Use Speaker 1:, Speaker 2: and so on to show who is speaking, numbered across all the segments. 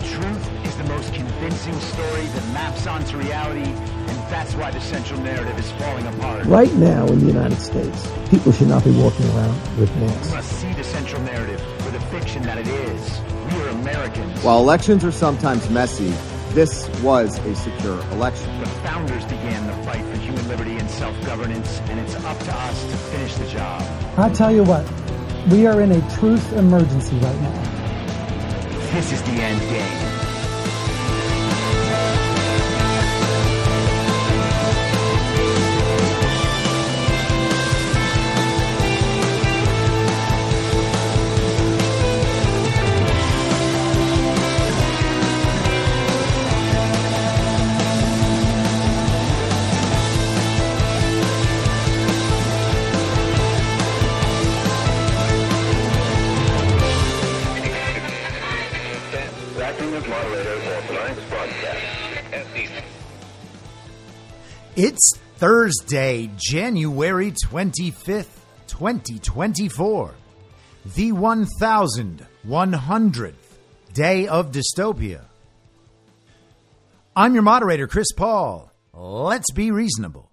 Speaker 1: truth is the most convincing story that maps onto reality, and that's why the central narrative is falling apart.
Speaker 2: Right now in the United States, people should not be walking around with masks.
Speaker 1: We must see the central narrative for the fiction that it is. We are Americans.
Speaker 3: While elections are sometimes messy, this was a secure election.
Speaker 1: The founders began the fight for human liberty and self-governance, and it's up to us to finish the job.
Speaker 4: I'll tell you what, we are in a truth emergency right now.
Speaker 1: This is the end game.
Speaker 5: It's Thursday, January 25th, 2024, the 1100th day of dystopia. I'm your moderator, Chris Paul. Let's be reasonable.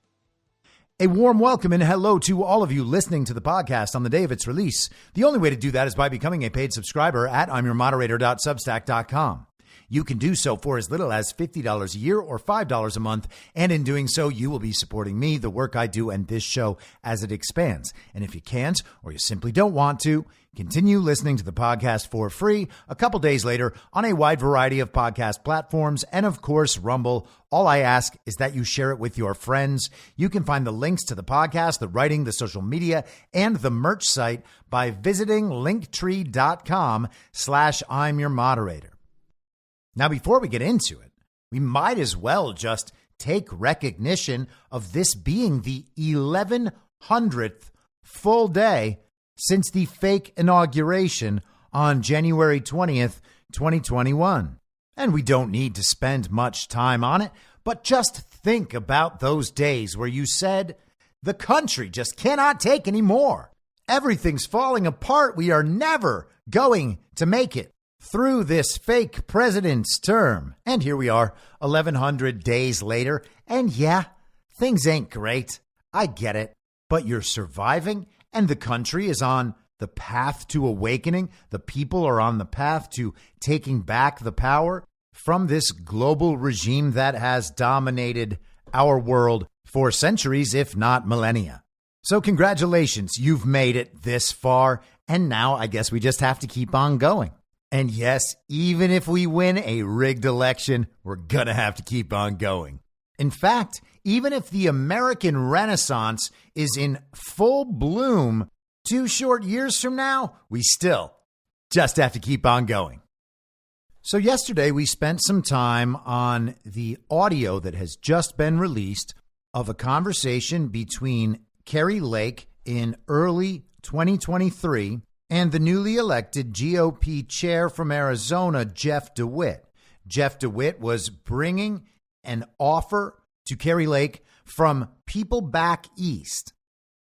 Speaker 5: A warm welcome and hello to all of you listening to the podcast on the day of its release. The only way to do that is by becoming a paid subscriber at imyourmoderator.substack.com. You can do so for as little as $50 a year or $5 a month. And in doing so, you will be supporting me, the work I do, and this show as it expands. And if you can't, or you simply don't want to, continue listening to the podcast for free a couple days later on a wide variety of podcast platforms and, of course, Rumble. All I ask is that you share it with your friends. You can find the links to the podcast, the writing, the social media, and the merch site by visiting linktree.com/I'mYourModerator. Now, before we get into it, we might as well just take recognition of this being the 1100th full day since the fake inauguration on January 20th, 2021. And we don't need to spend much time on it, but just think about those days where you said, the country just cannot take any more. Everything's falling apart. We are never going to make it through this fake president's term. And here we are, 1,100 days later. And yeah, things ain't great. I get it. But you're surviving, and the country is on the path to awakening. The people are on the path to taking back the power from this global regime that has dominated our world for centuries, if not millennia. So congratulations, you've made it this far. And now I guess we just have to keep on going. And yes, even if we win a rigged election, we're going to have to keep on going. In fact, even if the American Renaissance is in full bloom 2 short years from now, we still just have to keep on going. So yesterday, we spent some time on the audio that has just been released of a conversation between Kari Lake in early 2023 and the newly elected GOP chair from Arizona, Jeff DeWitt. Jeff DeWitt was bringing an offer to Kari Lake from people back east.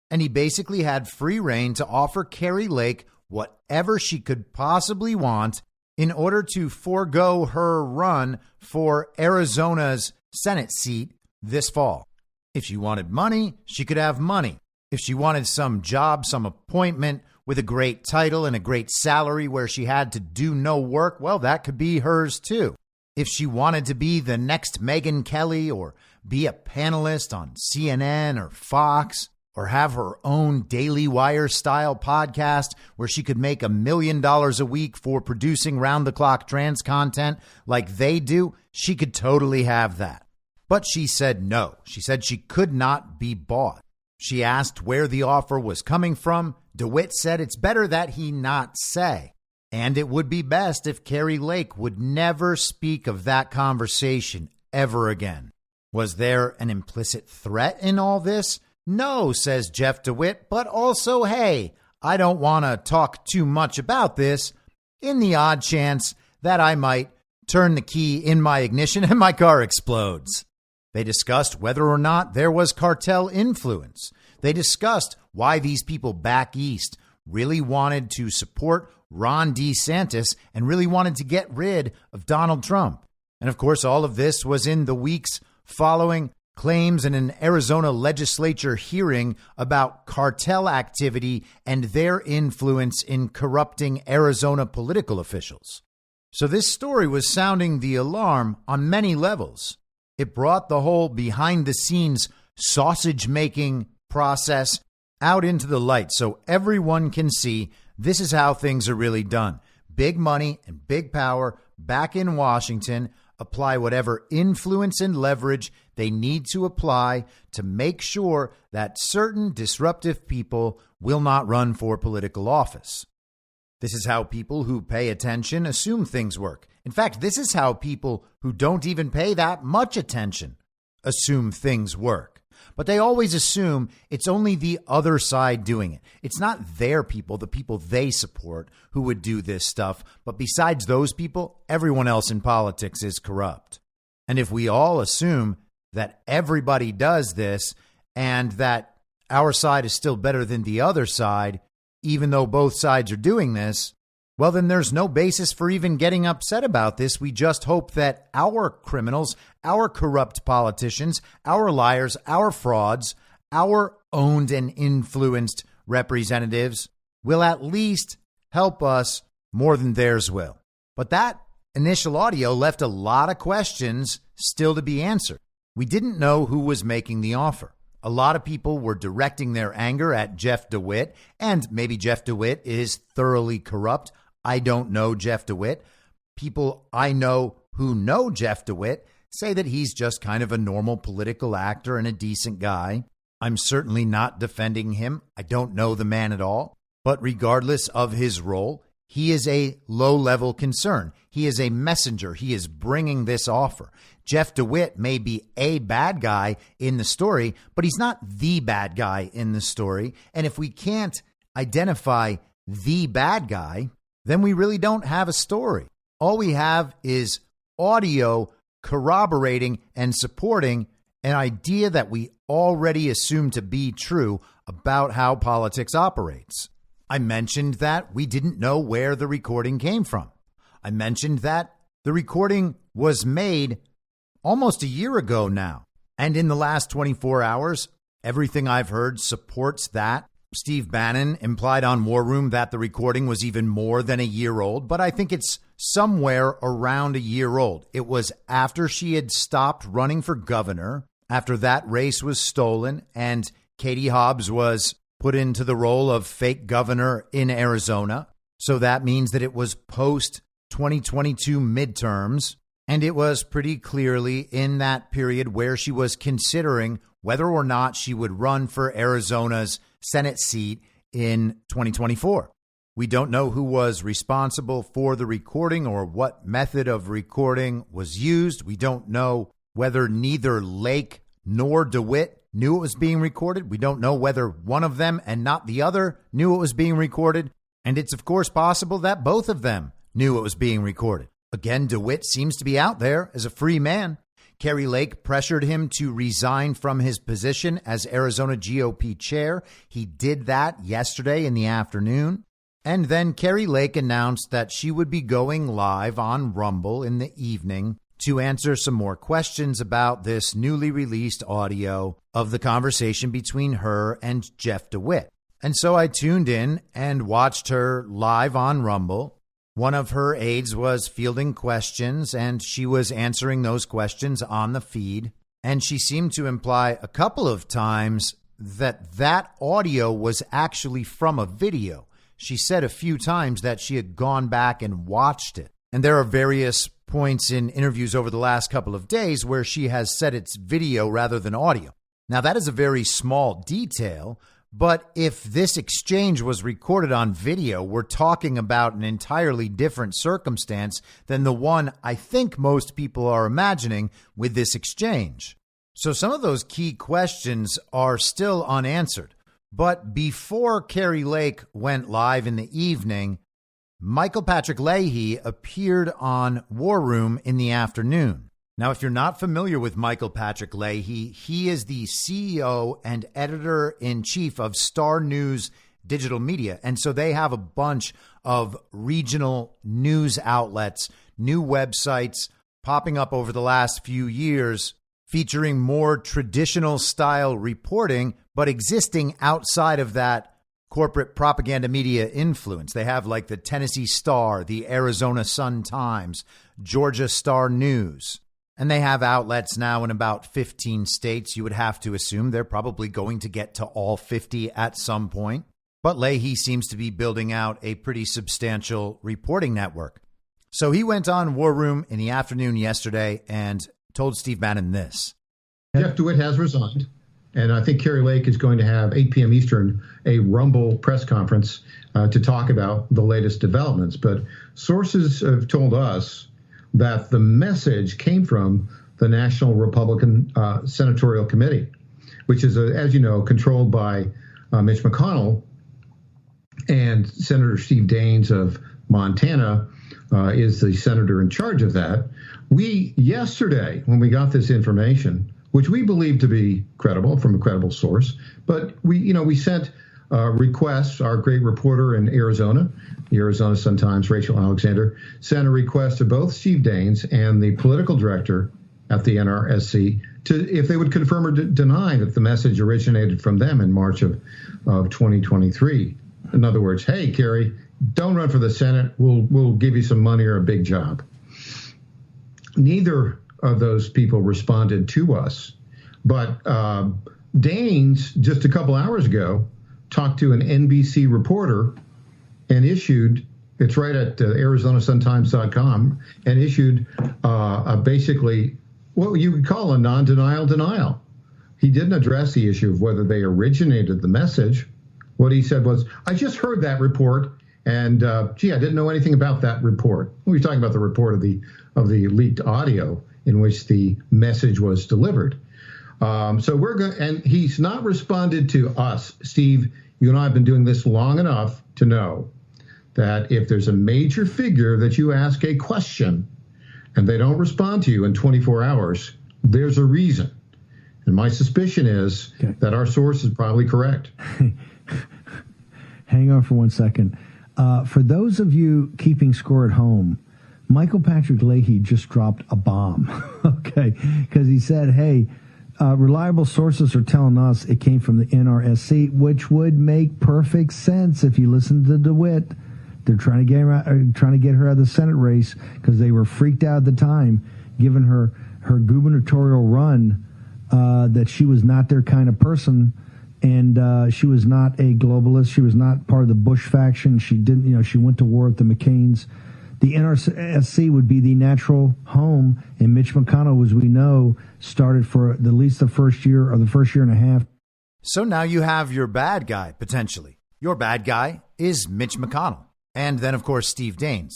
Speaker 5: And he basically had free reign to offer Kari Lake whatever she could possibly want in order to forego her run for Arizona's Senate seat this fall. If she wanted money, she could have money. If she wanted some job, some appointment with a great title and a great salary where she had to do no work, well, that could be hers too. If she wanted to be the next Megyn Kelly or be a panelist on CNN or Fox or have her own Daily Wire style podcast where she could make $1 million a week for producing round-the-clock trans content like they do, she could totally have that. But she said no. She said she could not be bought. She asked where the offer was coming from. DeWitt said it's better that he not say. And it would be best if Kari Lake would never speak of that conversation ever again. Was there an implicit threat in all this? No, says Jeff DeWitt, but also, hey, I don't want to talk too much about this in the odd chance that I might turn the key in my ignition and my car explodes. They discussed whether or not there was cartel influence. They discussed why these people back east really wanted to support Ron DeSantis and really wanted to get rid of Donald Trump. And of course, all of this was in the weeks following claims in an Arizona legislature hearing about cartel activity and their influence in corrupting Arizona political officials. So this story was sounding the alarm on many levels. It brought the whole behind-the-scenes sausage-making process out into the light so everyone can see this is how things are really done. Big money and big power back in Washington apply whatever influence and leverage they need to apply to make sure that certain disruptive people will not run for political office. This is how people who pay attention assume things work. In fact, this is how people who don't even pay that much attention assume things work. But they always assume it's only the other side doing it. It's not their people, the people they support, who would do this stuff. But besides those people, everyone else in politics is corrupt. And if we all assume that everybody does this and that our side is still better than the other side, even though both sides are doing this, well, then there's no basis for even getting upset about this. We just hope that our criminals, our corrupt politicians, our liars, our frauds, our owned and influenced representatives will at least help us more than theirs will. But that initial audio left a lot of questions still to be answered. We didn't know who was making the offer. A lot of people were directing their anger at Jeff DeWitt, and maybe Jeff DeWitt is thoroughly corrupt. I don't know Jeff DeWitt. People I know who know Jeff DeWitt say that he's just kind of a normal political actor and a decent guy. I'm certainly not defending him. I don't know the man at all. But regardless of his role, he is a low-level concern. He is a messenger. He is bringing this offer. Jeff DeWitt may be a bad guy in the story, but he's not the bad guy in the story. And if we can't identify the bad guy, then we really don't have a story. All we have is audio corroborating and supporting an idea that we already assume to be true about how politics operates. I mentioned that we didn't know where the recording came from. I mentioned that the recording was made almost a year ago now. And in the last 24 hours, everything I've heard supports that. Steve Bannon implied on War Room that the recording was even more than a year old, but I think it's somewhere around a year old. It was after she had stopped running for governor, after that race was stolen, and Katie Hobbs was put into the role of fake governor in Arizona. So that means that it was post-2022 midterms, and it was pretty clearly in that period where she was considering whether or not she would run for Arizona's Senate seat in 2024. We don't know who was responsible for the recording or what method of recording was used. We don't know whether neither Lake nor DeWitt knew it was being recorded. We don't know whether one of them and not the other knew it was being recorded. And it's, of course, possible that both of them knew it was being recorded. Again, DeWitt seems to be out there as a free man. Kari Lake pressured him to resign from his position as Arizona GOP chair. He did that yesterday in the afternoon. And then Kari Lake announced that she would be going live on Rumble in the evening to answer some more questions about this newly released audio of the conversation between her and Jeff DeWitt. And so I tuned in and watched her live on Rumble. One of her aides was fielding questions, and she was answering those questions on the feed. And she seemed to imply a couple of times that that audio was actually from a video. She said a few times that she had gone back and watched it. And there are various points in interviews over the last couple of days where she has said it's video rather than audio. Now, that is a very small detail. But if this exchange was recorded on video, we're talking about an entirely different circumstance than the one I think most people are imagining with this exchange. So some of those key questions are still unanswered. But before Kari Lake went live in the evening, Michael Patrick Leahy appeared on War Room in the afternoon. Now, if you're not familiar with Michael Patrick Leahy, he is the CEO and editor-in-chief of Star News digital media. And so they have a bunch of regional news outlets, new websites popping up over the last few years featuring more traditional style reporting, but existing outside of that corporate propaganda media influence. They have like the Tennessee Star, the Arizona Sun-Times, Georgia Star News. And they have outlets now in about 15 states. You would have to assume they're probably going to get to all 50 at some point. But Leahy seems to be building out a pretty substantial reporting network. So he went on War Room in the afternoon yesterday and told Steve Bannon this.
Speaker 6: Jeff DeWitt has resigned, and I think Kari Lake is going to have 8 p.m. Eastern, a Rumble press conference to talk about the latest developments. But sources have told us that the message came from the National Republican Senatorial Committee, which is, as you know, controlled by Mitch McConnell, and Senator Steve Daines of Montana is the senator in charge of that. We, yesterday, when we got this information, which we believe to be credible from a credible source, but we sent requests. Our great reporter in Arizona, the Arizona Sun-Times, Rachel Alexander, sent a request to both Steve Daines and the political director at the NRSC if they would confirm or deny that the message originated from them in March of 2023. In other words, hey, Kari, don't run for the Senate. We'll give you some money or a big job. Neither of those people responded to us, but Daines just a couple hours ago talked to an NBC reporter and issued, it's right at ArizonaSunTimes.com, and issued basically what you could call a non-denial denial. He didn't address the issue of whether they originated the message. What he said was, I just heard that report, and I didn't know anything about that report. We were talking about the report of the leaked audio in which the message was delivered. So we're going, and he's not responded to us. Steve, you and I have been doing this long enough to know that if there's a major figure that you ask a question and they don't respond to you in 24 hours, there's a reason. And my suspicion is that our source is probably correct.
Speaker 2: Hang on for 1 second. For those of you keeping score at home, Michael Patrick Leahy just dropped a bomb, okay? Because he said, hey, reliable sources are telling us it came from the NRSC, which would make perfect sense if you listen to DeWitt. They're trying to get her out of the Senate race because they were freaked out at the time, given her gubernatorial run, that she was not their kind of person. And she was not a globalist. She was not part of the Bush faction. She didn't, she went to war with the McCains. The NRSC would be the natural home, and Mitch McConnell, as we know, started for at least the first year or the first year and a half.
Speaker 5: So now you have your bad guy, potentially. Your bad guy is Mitch McConnell. And then, of course, Steve Daines.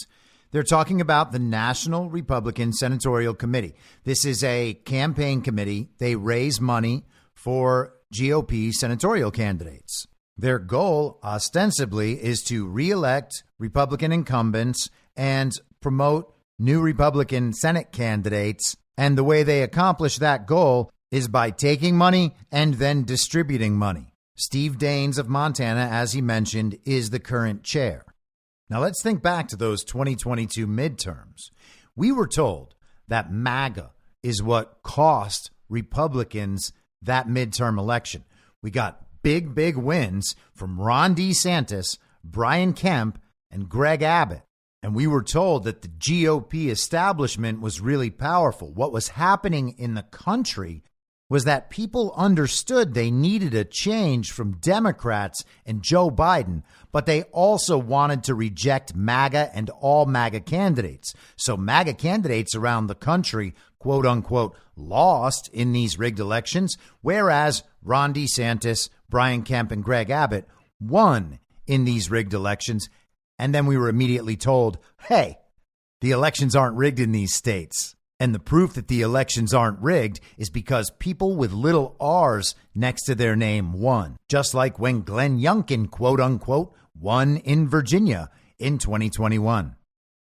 Speaker 5: They're talking about the National Republican Senatorial Committee. This is a campaign committee. They raise money for GOP senatorial candidates. Their goal, ostensibly, is to reelect Republican incumbents and promote new Republican Senate candidates. And the way they accomplish that goal is by taking money and then distributing money. Steve Daines of Montana, as he mentioned, is the current chair. Now let's think back to those 2022 midterms. We were told that MAGA is what cost Republicans that midterm election. We got big wins from Ron DeSantis, Brian Kemp, and Greg Abbott. And we were told that the GOP establishment was really powerful. What was happening in the country was that people understood they needed a change from Democrats and Joe Biden, but they also wanted to reject MAGA and all MAGA candidates. So MAGA candidates around the country, quote unquote, lost in these rigged elections, whereas Ron DeSantis, Brian Kemp, and Greg Abbott won in these rigged elections. And then we were immediately told, hey, the elections aren't rigged in these states. And the proof that the elections aren't rigged is because people with little R's next to their name won. Just like when Glenn Youngkin, quote unquote, won in Virginia in 2021.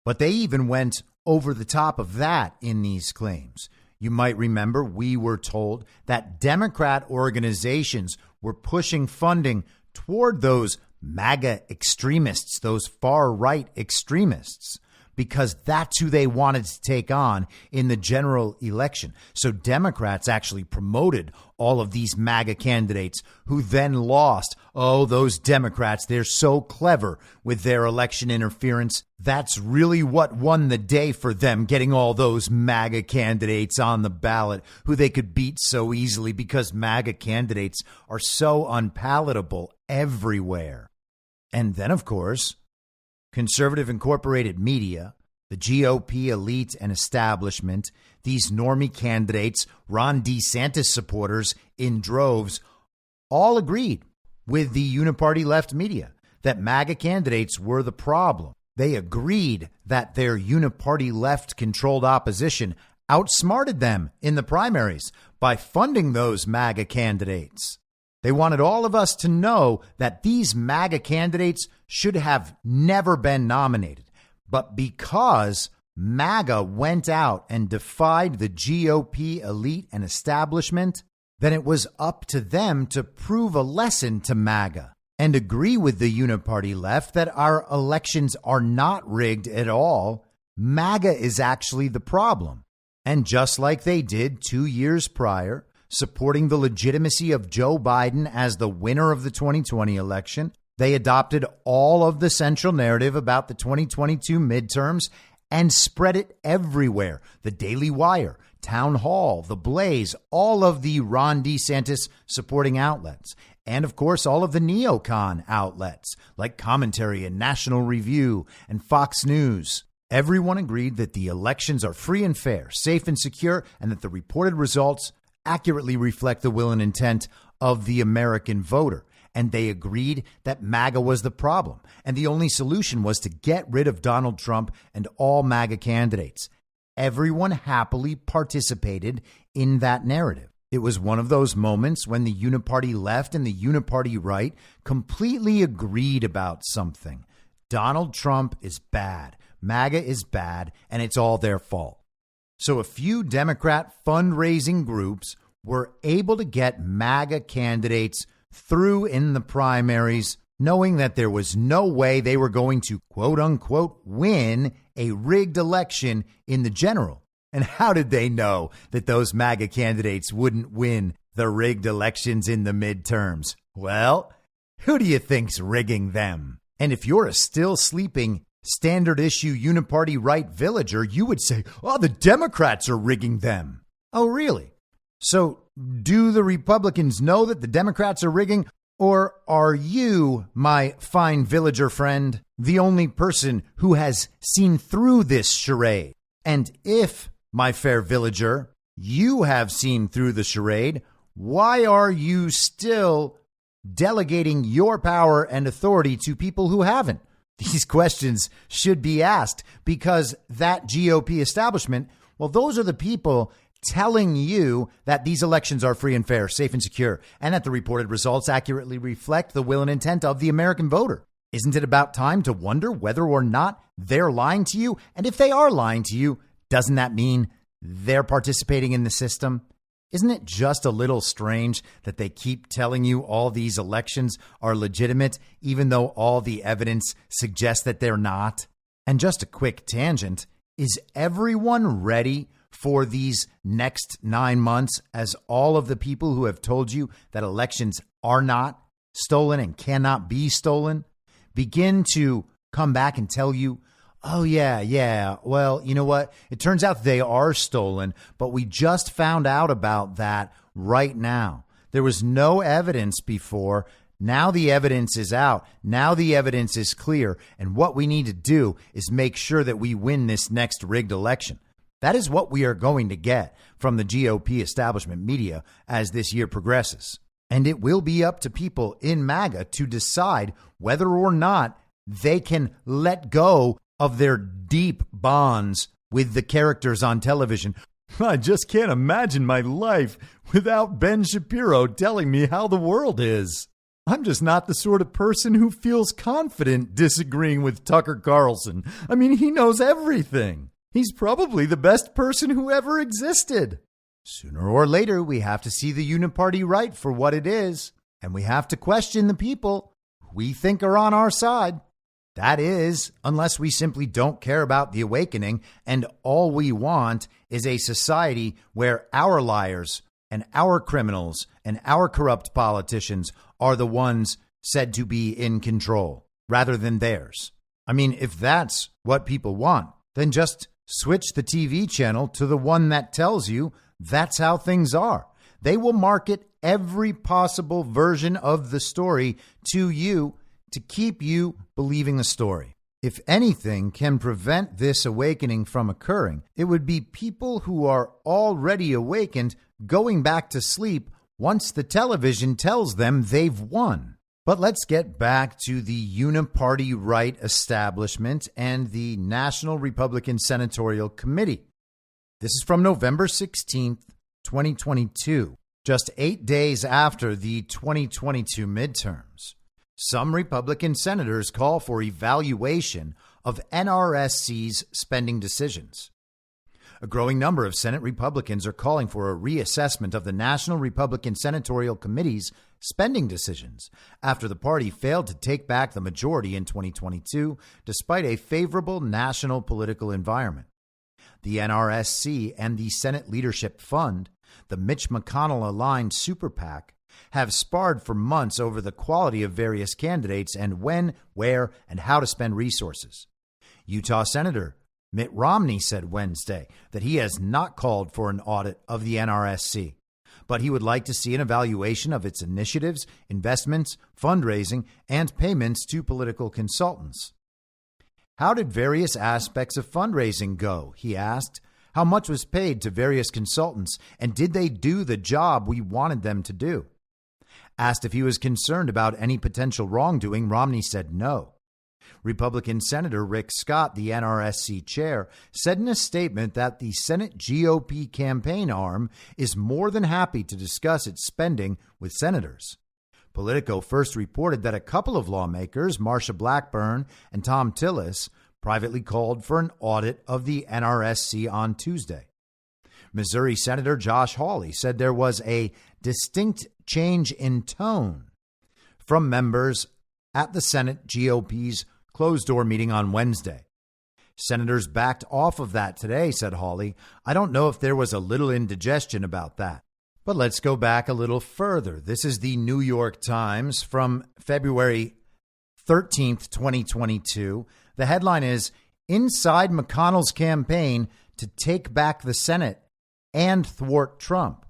Speaker 5: But they even went over the top of that in these claims. You might remember we were told that Democrat organizations were pushing funding toward those MAGA extremists, those far-right extremists, because that's who they wanted to take on in the general election. So Democrats actually promoted all of these MAGA candidates who then lost. Oh, those Democrats, they're so clever with their election interference. That's really what won the day for them, getting all those MAGA candidates on the ballot who they could beat so easily because MAGA candidates are so unpalatable everywhere. And then, of course, conservative incorporated media, the GOP elite and establishment, these normie candidates, Ron DeSantis supporters in droves, all agreed with the uniparty left media that MAGA candidates were the problem. They agreed that their uniparty left-controlled opposition outsmarted them in the primaries by funding those MAGA candidates. They wanted all of us to know that these MAGA candidates should have never been nominated. But because MAGA went out and defied the GOP elite and establishment, then it was up to them to prove a lesson to MAGA and agree with the uniparty left that our elections are not rigged at all. MAGA is actually the problem. And just like they did 2 years prior, supporting the legitimacy of Joe Biden as the winner of the 2020 election, they adopted all of the central narrative about the 2022 midterms and spread it everywhere. The Daily Wire, Town Hall, The Blaze, all of the Ron DeSantis supporting outlets. And of course, all of the neocon outlets like Commentary and National Review and Fox News. Everyone agreed that the elections are free and fair, safe and secure, and that the reported results accurately reflect the will and intent of the American voter. And they agreed that MAGA was the problem. And the only solution was to get rid of Donald Trump and all MAGA candidates. Everyone happily participated in that narrative. It was one of those moments when the uniparty left and the uniparty right completely agreed about something. Donald Trump is bad. MAGA is bad, and it's all their fault. So a few Democrat fundraising groups were able to get MAGA candidates through in the primaries, knowing that there was no way they were going to, quote unquote, win a rigged election in the general. And how did they know that those MAGA candidates wouldn't win the rigged elections in the midterms? Well, who do you think's rigging them? And if you're a still sleeping standard issue uniparty right villager, you would say, oh, the Democrats are rigging them. Oh, really? So do the Republicans know that the Democrats are rigging? Or are you, my fine villager friend, the only person who has seen through this charade? And if, my fair villager, you have seen through the charade, why are you still delegating your power and authority to people who haven't? These questions should be asked because that GOP establishment, well, those are the people telling you that these elections are free and fair, safe and secure, and that the reported results accurately reflect the will and intent of the American voter. Isn't it about time to wonder whether or not they're lying to you? And if they are lying to you, doesn't that mean they're participating in the system? Isn't it just a little strange that they keep telling you all these elections are legitimate, even though all the evidence suggests that they're not? And just a quick tangent, is everyone ready for these next 9 months as all of the people who have told you that elections are not stolen and cannot be stolen begin to come back and tell you, oh, yeah, well, you know what? It turns out they are stolen, but we just found out about that right now. There was no evidence before. Now the evidence is out. Now the evidence is clear. And what we need to do is make sure that we win this next rigged election. That is what we are going to get from the GOP establishment media as this year progresses. And it will be up to people in MAGA to decide whether or not they can let go of their deep bonds with the characters on television. I just can't imagine my life without Ben Shapiro telling me how the world is. I'm just not the sort of person who feels confident disagreeing with Tucker Carlson. I mean, he knows everything. He's probably the best person who ever existed. Sooner or later, we have to see the uniparty right for what it is, and we have to question the people we think are on our side. That is, unless we simply don't care about the awakening and all we want is a society where our liars and our criminals and our corrupt politicians are the ones said to be in control rather than theirs. I mean, if that's what people want, then just switch the TV channel to the one that tells you that's how things are. They will market every possible version of the story to you to keep you believing the story. If anything can prevent this awakening from occurring, it would be people who are already awakened going back to sleep once the television tells them they've won. But let's get back to the uniparty right establishment and the National Republican Senatorial Committee. This is from November 16th, 2022, just 8 days after the 2022 midterms. Some Republican senators call for evaluation of NRSC's spending decisions. A growing number of Senate Republicans are calling for a reassessment of the National Republican Senatorial Committee's spending decisions after the party failed to take back the majority in 2022 despite a favorable national political environment. The NRSC and the Senate Leadership Fund, the Mitch McConnell-aligned super PAC, have sparred for months over the quality of various candidates and when, where, and how to spend resources. Utah Senator Mitt Romney said Wednesday that he has not called for an audit of the NRSC, but he would like to see an evaluation of its initiatives, investments, fundraising, and payments to political consultants. How did various aspects of fundraising go? He asked. How much was paid to various consultants, and did they do the job we wanted them to do? Asked if he was concerned about any potential wrongdoing, Romney said no. Republican Senator Rick Scott, the NRSC chair, said in a statement that the Senate GOP campaign arm is more than happy to discuss its spending with senators. Politico first reported that a couple of lawmakers, Marsha Blackburn and Tom Tillis, privately called for an audit of the NRSC on Tuesday. Missouri Senator Josh Hawley said there was a distinct change in tone from members at the Senate GOP's closed-door meeting on Wednesday. Senators backed off of that today, said Hawley. I don't know if there was a little indigestion about that. But let's go back a little further. This is the New York Times from February 13th, 2022. The headline is, Inside McConnell's Campaign to Take Back the Senate and Thwart Trump.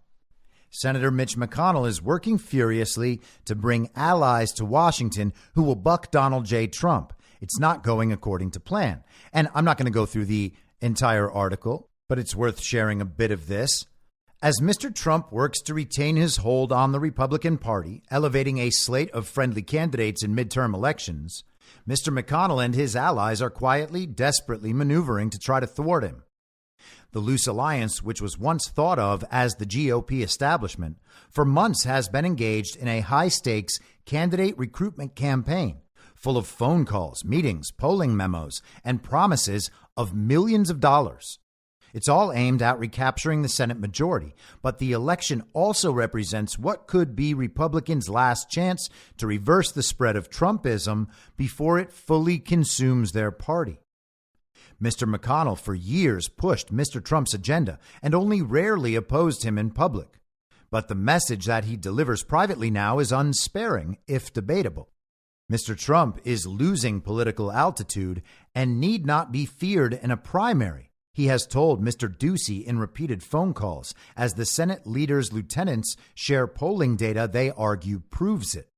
Speaker 5: Senator Mitch McConnell is working furiously to bring allies to Washington who will buck Donald J. Trump. It's not going according to plan. And I'm not going to go through the entire article, but it's worth sharing a bit of this. As Mr. Trump works to retain his hold on the Republican Party, elevating a slate of friendly candidates in midterm elections, Mr. McConnell and his allies are quietly, desperately maneuvering to try to thwart him. The loose alliance, which was once thought of as the GOP establishment, for months has been engaged in a high-stakes candidate recruitment campaign full of phone calls, meetings, polling memos, and promises of millions of dollars. It's all aimed at recapturing the Senate majority, but the election also represents what could be Republicans' last chance to reverse the spread of Trumpism before it fully consumes their party. Mr. McConnell for years pushed Mr. Trump's agenda and only rarely opposed him in public. But the message that he delivers privately now is unsparing, if debatable. Mr. Trump is losing political altitude and need not be feared in a primary, he has told Mr. Ducey in repeated phone calls, as the Senate leader's lieutenants share polling data they argue proves it.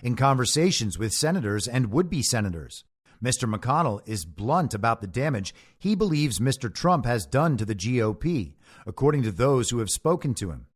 Speaker 5: In conversations with senators and would-be senators, Mr. McConnell is blunt about the damage he believes Mr. Trump has done to the GOP, according to those who have spoken to him.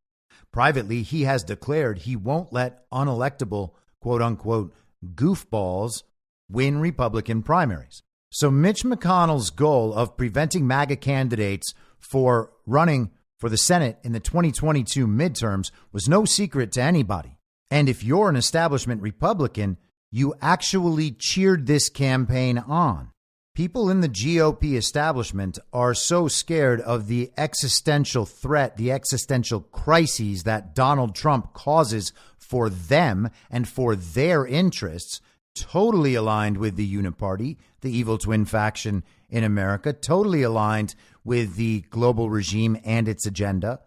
Speaker 5: Privately, he has declared he won't let unelectable, quote-unquote, goofballs win Republican primaries. So Mitch McConnell's goal of preventing MAGA candidates for running for the Senate in the 2022 midterms was no secret to anybody. And if you're an establishment Republican, you actually cheered this campaign on. People in the GOP establishment are so scared of the existential threat, the existential crises that Donald Trump causes for them and for their interests totally aligned with the Uniparty, the evil twin faction in America, totally aligned with the global regime and its agenda.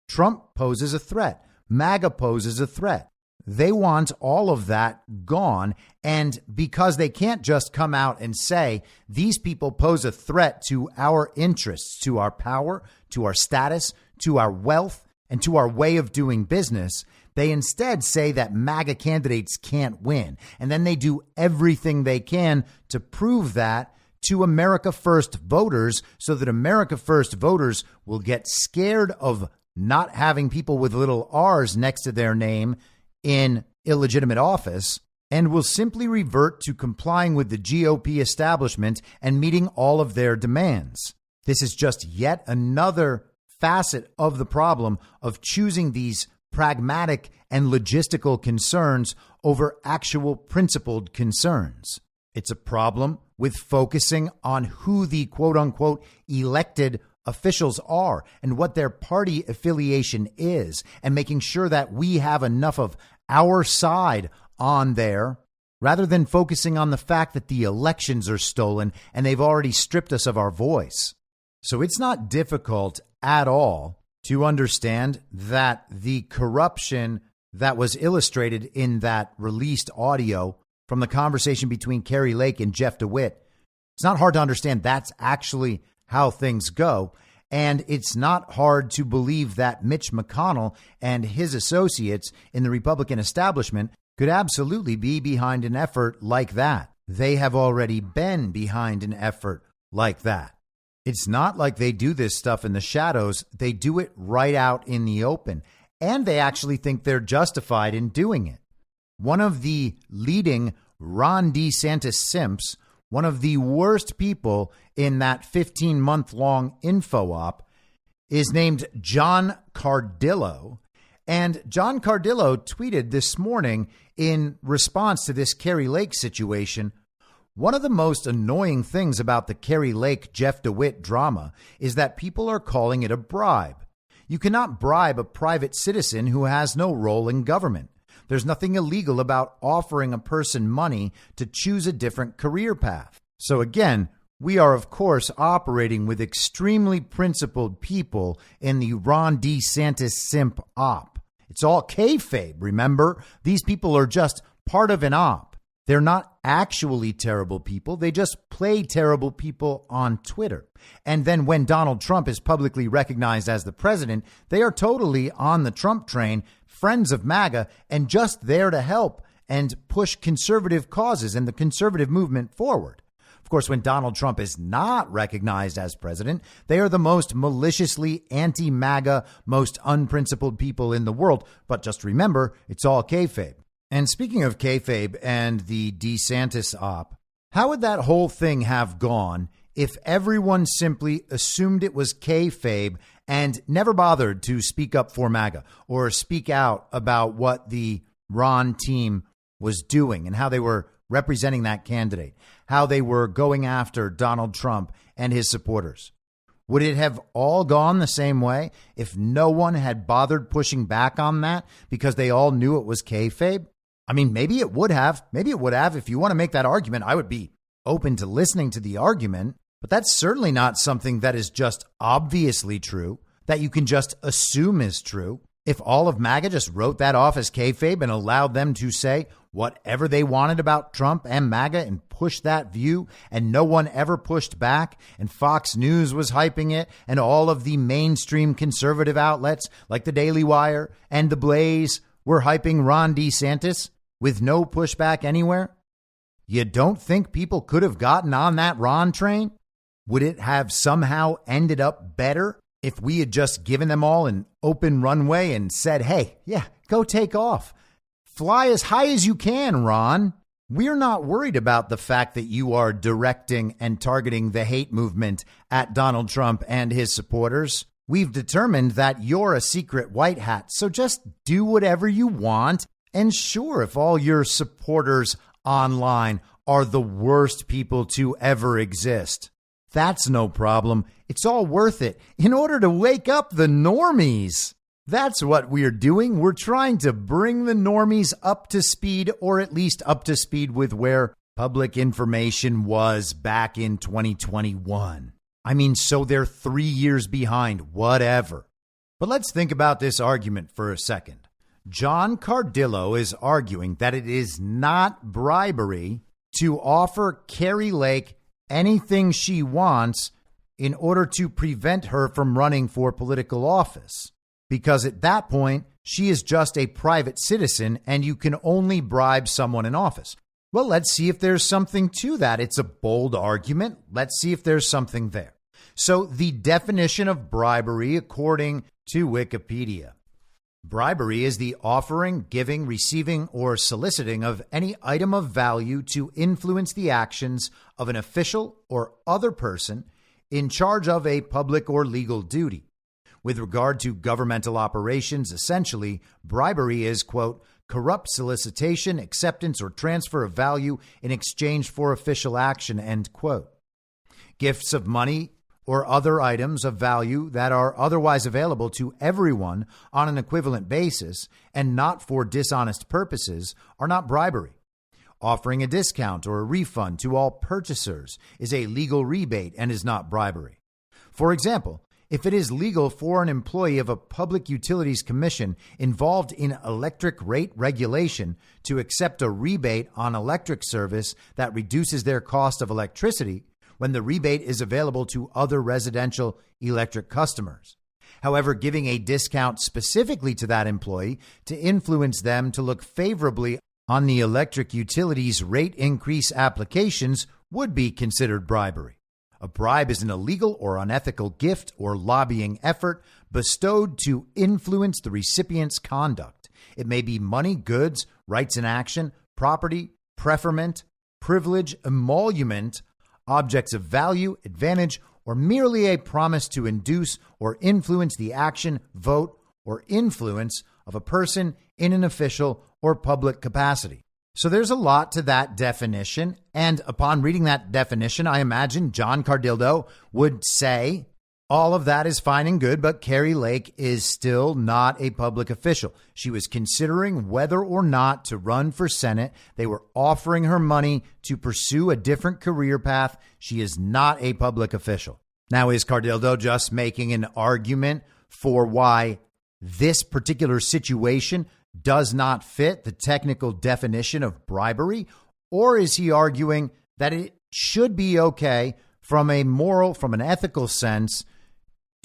Speaker 5: Trump poses a threat. MAGA poses a threat. They want all of that gone. And because they can't just come out and say these people pose a threat to our interests, to our power, to our status, to our wealth, and to our way of doing business, they instead say that MAGA candidates can't win. And then they do everything they can to prove that to America First voters so that America First voters will get scared of not having people with little R's next to their name in illegitimate office and will simply revert to complying with the GOP establishment and meeting all of their demands. This is just yet another facet of the problem of choosing these pragmatic and logistical concerns over actual principled concerns. It's a problem with focusing on who the quote unquote elected officials are and what their party affiliation is, and making sure that we have enough of our side on there rather than focusing on the fact that the elections are stolen and they've already stripped us of our voice. So it's not difficult at all to understand that the corruption that was illustrated in that released audio from the conversation between Kari Lake and Jeff DeWitt, it's not hard to understand that's actually how things go. And it's not hard to believe that Mitch McConnell and his associates in the Republican establishment could absolutely be behind an effort like that. They have already been behind an effort like that. It's not like they do this stuff in the shadows. They do it right out in the open. And they actually think they're justified in doing it. One of the leading Ron DeSantis simps, one of the worst people in that 15-month-long info op, is named John Cardillo. And John Cardillo tweeted this morning in response to this Kari Lake situation, one of the most annoying things about the Kari Lake Jeff DeWitt drama is that people are calling it a bribe. You cannot bribe a private citizen who has no role in government. There's nothing illegal about offering a person money to choose a different career path. So again, we are, of course, operating with extremely principled people in the Ron DeSantis simp op. It's all kayfabe, remember? These people are just part of an op. They're not actually terrible people. They just play terrible people on Twitter. And then when Donald Trump is publicly recognized as the president, they are totally on the Trump train, friends of MAGA, and just there to help and push conservative causes and the conservative movement forward. Of course, when Donald Trump is not recognized as president, they are the most maliciously anti-MAGA, most unprincipled people in the world. But just remember, it's all kayfabe. And speaking of kayfabe and the DeSantis op, how would that whole thing have gone if everyone simply assumed it was kayfabe and never bothered to speak up for MAGA or speak out about what the Ron team was doing and how they were representing that candidate, how they were going after Donald Trump and his supporters? Would it have all gone the same way if no one had bothered pushing back on that because they all knew it was kayfabe? I mean, maybe it would have. Maybe it would have. If you want to make that argument, I would be open to listening to the argument. But that's certainly not something that is just obviously true, that you can just assume is true. If all of MAGA just wrote that off as kayfabe and allowed them to say whatever they wanted about Trump and MAGA and push that view, and no one ever pushed back, and Fox News was hyping it, and all of the mainstream conservative outlets like the Daily Wire and The Blaze were hyping Ron DeSantis with no pushback anywhere, you don't think people could have gotten on that Ron train? Would it have somehow ended up better if we had just given them all an open runway and said, hey, yeah, go take off. Fly as high as you can, Ron. We're not worried about the fact that you are directing and targeting the hate movement at Donald Trump and his supporters. We've determined that you're a secret white hat, so just do whatever you want. And sure, if all your supporters online are the worst people to ever exist, that's no problem. It's all worth it in order to wake up the normies. That's what we're doing. We're trying to bring the normies up to speed, or at least up to speed with where public information was back in 2021. I mean, so they're 3 years behind, whatever. But let's think about this argument for a second. John Cardillo is arguing that it is not bribery to offer Kari Lake anything she wants in order to prevent her from running for political office. Because at that point, she is just a private citizen and you can only bribe someone in office. Well, let's see if there's something to that. It's a bold argument. Let's see if there's something there. So the definition of bribery, according to Wikipedia. Bribery is the offering, giving, receiving, or soliciting of any item of value to influence the actions of an official or other person in charge of a public or legal duty. With regard to governmental operations, essentially, bribery is, quote, corrupt solicitation, acceptance, or transfer of value in exchange for official action, end quote. Gifts of money or other items of value that are otherwise available to everyone on an equivalent basis and not for dishonest purposes are not bribery. Offering a discount or a refund to all purchasers is a legal rebate and is not bribery. For example, if it is legal for an employee of a public utilities commission involved in electric rate regulation to accept a rebate on electric service that reduces their cost of electricity when the rebate is available to other residential electric customers. However, giving a discount specifically to that employee to influence them to look favorably on the electric utilities rate increase applications would be considered bribery. A bribe is an illegal or unethical gift or lobbying effort bestowed to influence the recipient's conduct. It may be money, goods, rights in action, property, preferment, privilege, emolument, objects of value, advantage, or merely a promise to induce or influence the action, vote, or influence of a person in an official or public capacity. So there's a lot to that definition. And upon reading that definition, I imagine John Cardillo would say all of that is fine and good, but Kari Lake is still not a public official. She was considering whether or not to run for Senate. They were offering her money to pursue a different career path. She is not a public official. Now, is Cardillo just making an argument for why this particular situation does not fit the technical definition of bribery? Or is he arguing that it should be okay from a moral, from an ethical sense,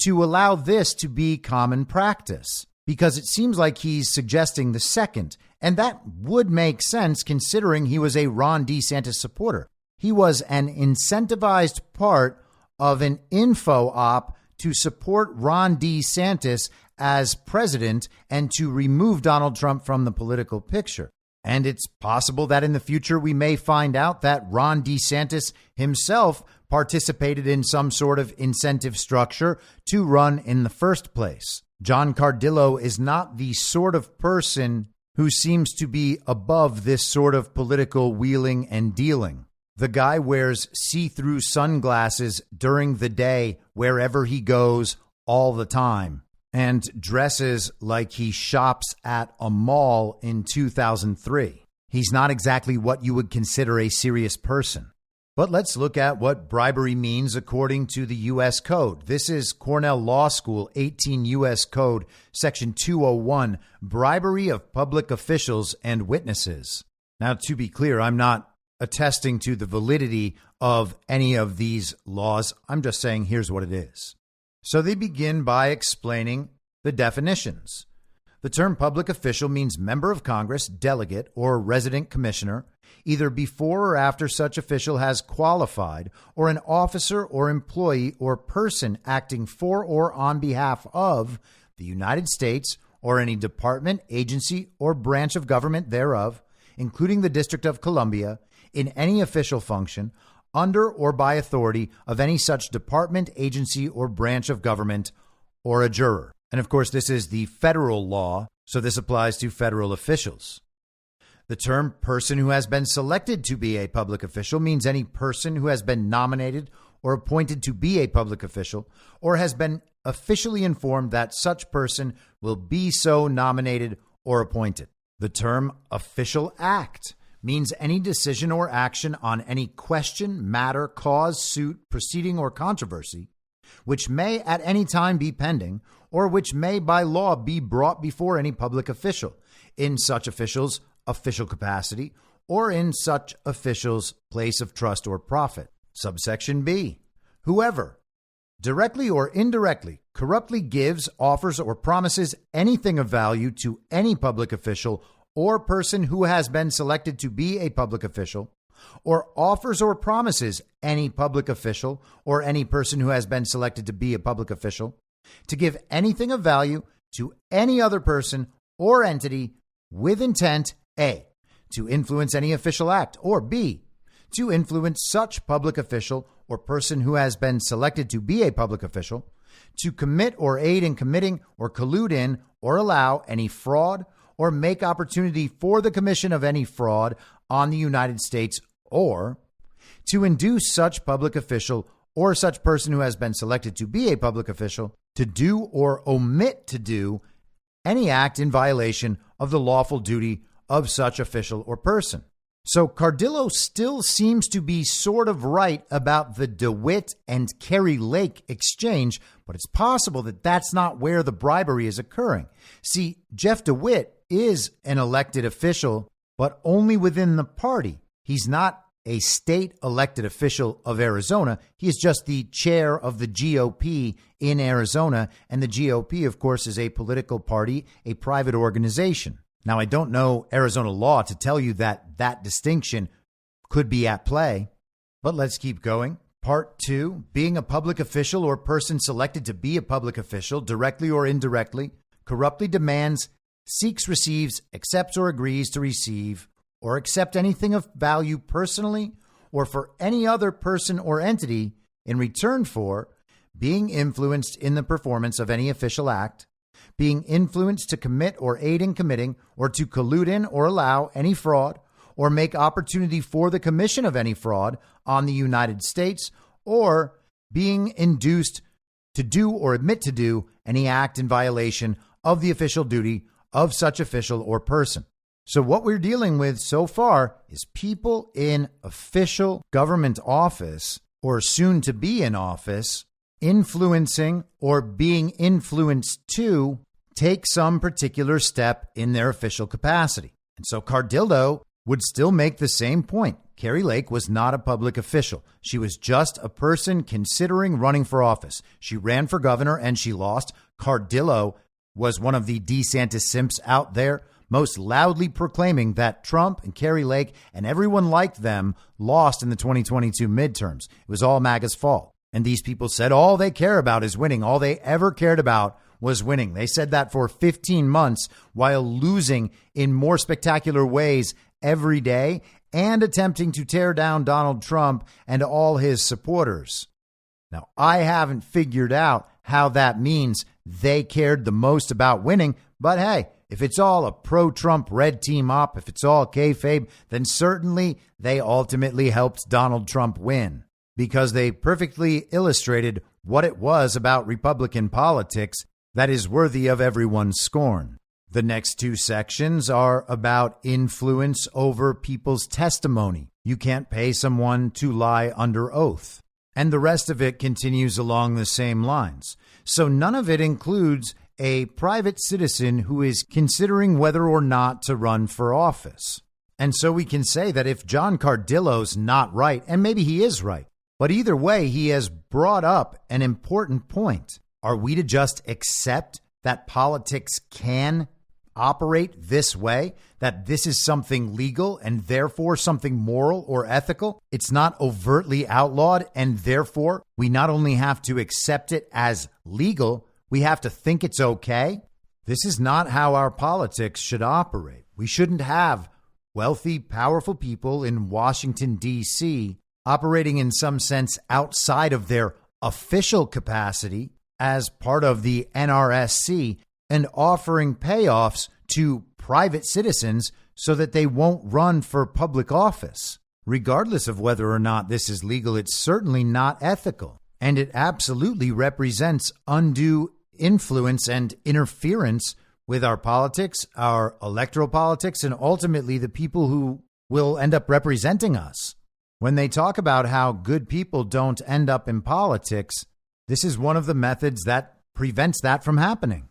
Speaker 5: to allow this to be common practice? Because it seems like he's suggesting the second, and that would make sense considering he was a Ron DeSantis supporter. He was an incentivized part of an info op to support Ron DeSantis as president and to remove Donald Trump from the political picture. And it's possible that in the future we may find out that Ron DeSantis himself participated in some sort of incentive structure to run in the first place. John Cardillo is not the sort of person who seems to be above this sort of political wheeling and dealing. The guy wears see-through sunglasses during the day wherever he goes all the time and dresses like he shops at a mall in 2003. He's not exactly what you would consider a serious person. But let's look at what bribery means according to the U.S. Code. This is Cornell Law School, 18 U.S. Code, Section 201, bribery of public officials and witnesses. Now, to be clear, I'm not attesting to the validity of any of these laws. I'm just saying here's what it is. So they begin by explaining the definitions. The term public official means member of Congress, delegate, or resident commissioner, either before or after such official has qualified, or an officer or employee or person acting for or on behalf of the United States or any department, agency, or branch of government thereof, including the District of Columbia, in any official function, under or by authority of any such department, agency, or branch of government, or a juror. And of course, this is the federal law, so this applies to federal officials. The term person who has been selected to be a public official means any person who has been nominated or appointed to be a public official, or has been officially informed that such person will be so nominated or appointed. The term official act means any decision or action on any question, matter, cause, suit, proceeding, or controversy, which may at any time be pending, or which may by law be brought before any public official, in such official's official capacity, or in such official's place of trust or profit. Subsection B. Whoever, directly or indirectly, corruptly gives, offers, or promises anything of value to any public official or person who has been selected to be a public official, or offers or promises any public official or any person who has been selected to be a public official to give anything of value to any other person or entity with intent, A, to influence any official act, or B, to influence such public official or person who has been selected to be a public official, to commit or aid in committing or collude in or allow any fraud or make opportunity for the commission of any fraud on the United States, or to induce such public official or such person who has been selected to be a public official to do or omit to do any act in violation of the lawful duty of such official or person. So Cardillo still seems to be sort of right about the DeWitt and Kari Lake exchange, but it's possible that that's not where the bribery is occurring. See, Jeff DeWitt is an elected official, but only within the party. He's not a state elected official of Arizona. He is just the chair of the GOP in Arizona. And the GOP, of course, is a political party, a private organization. Now, I don't know Arizona law to tell you that that distinction could be at play, but let's keep going. Part 2, being a public official or person selected to be a public official, directly or indirectly, corruptly demands, seeks, receives, accepts, or agrees to receive or accept anything of value personally or for any other person or entity in return for being influenced in the performance of any official act, being influenced to commit or aid in committing or to collude in or allow any fraud or make opportunity for the commission of any fraud on the United States, or being induced to do or admit to do any act in violation of the official duty of such official or person. So what we're dealing with so far is people in official government office or soon to be in office influencing or being influenced to take some particular step in their official capacity. And so Cardillo would still make the same point. Kari Lake was not a public official. She was just a person considering running for office. She ran for governor and she lost. Cardillo was one of the DeSantis simps out there, most loudly proclaiming that Trump and Kari Lake and everyone like them lost in the 2022 midterms. It was all MAGA's fault. And these people said all they care about is winning. All they ever cared about was winning. They said that for 15 months while losing in more spectacular ways every day and attempting to tear down Donald Trump and all his supporters. Now, I haven't figured out how that means they cared the most about winning, but hey, if it's all a pro-Trump red team up, if it's all kayfabe, then certainly they ultimately helped Donald Trump win because they perfectly illustrated what it was about Republican politics that is worthy of everyone's scorn. The next two sections are about influence over people's testimony. You can't pay someone to lie under oath. And the rest of it continues along the same lines. So none of it includes a private citizen who is considering whether or not to run for office. And so we can say that if John Cardillo's not right, and maybe he is right, but either way, he has brought up an important point. Are we to just accept that politics can operate this way, that this is something legal and therefore something moral or ethical? It's not overtly outlawed, and therefore we not only have to accept it as legal, we have to think it's okay. This is not how our politics should operate. We shouldn't have wealthy, powerful people in Washington, D.C. operating in some sense outside of their official capacity as part of the NRSC and offering payoffs to private citizens so that they won't run for public office. regardless of whether or not this is legal, it's certainly not ethical. And it absolutely represents undue influence and interference with our politics, our electoral politics, and ultimately the people who will end up representing us. When they talk about how good people don't end up in politics, this is one of the methods that prevents that from happening.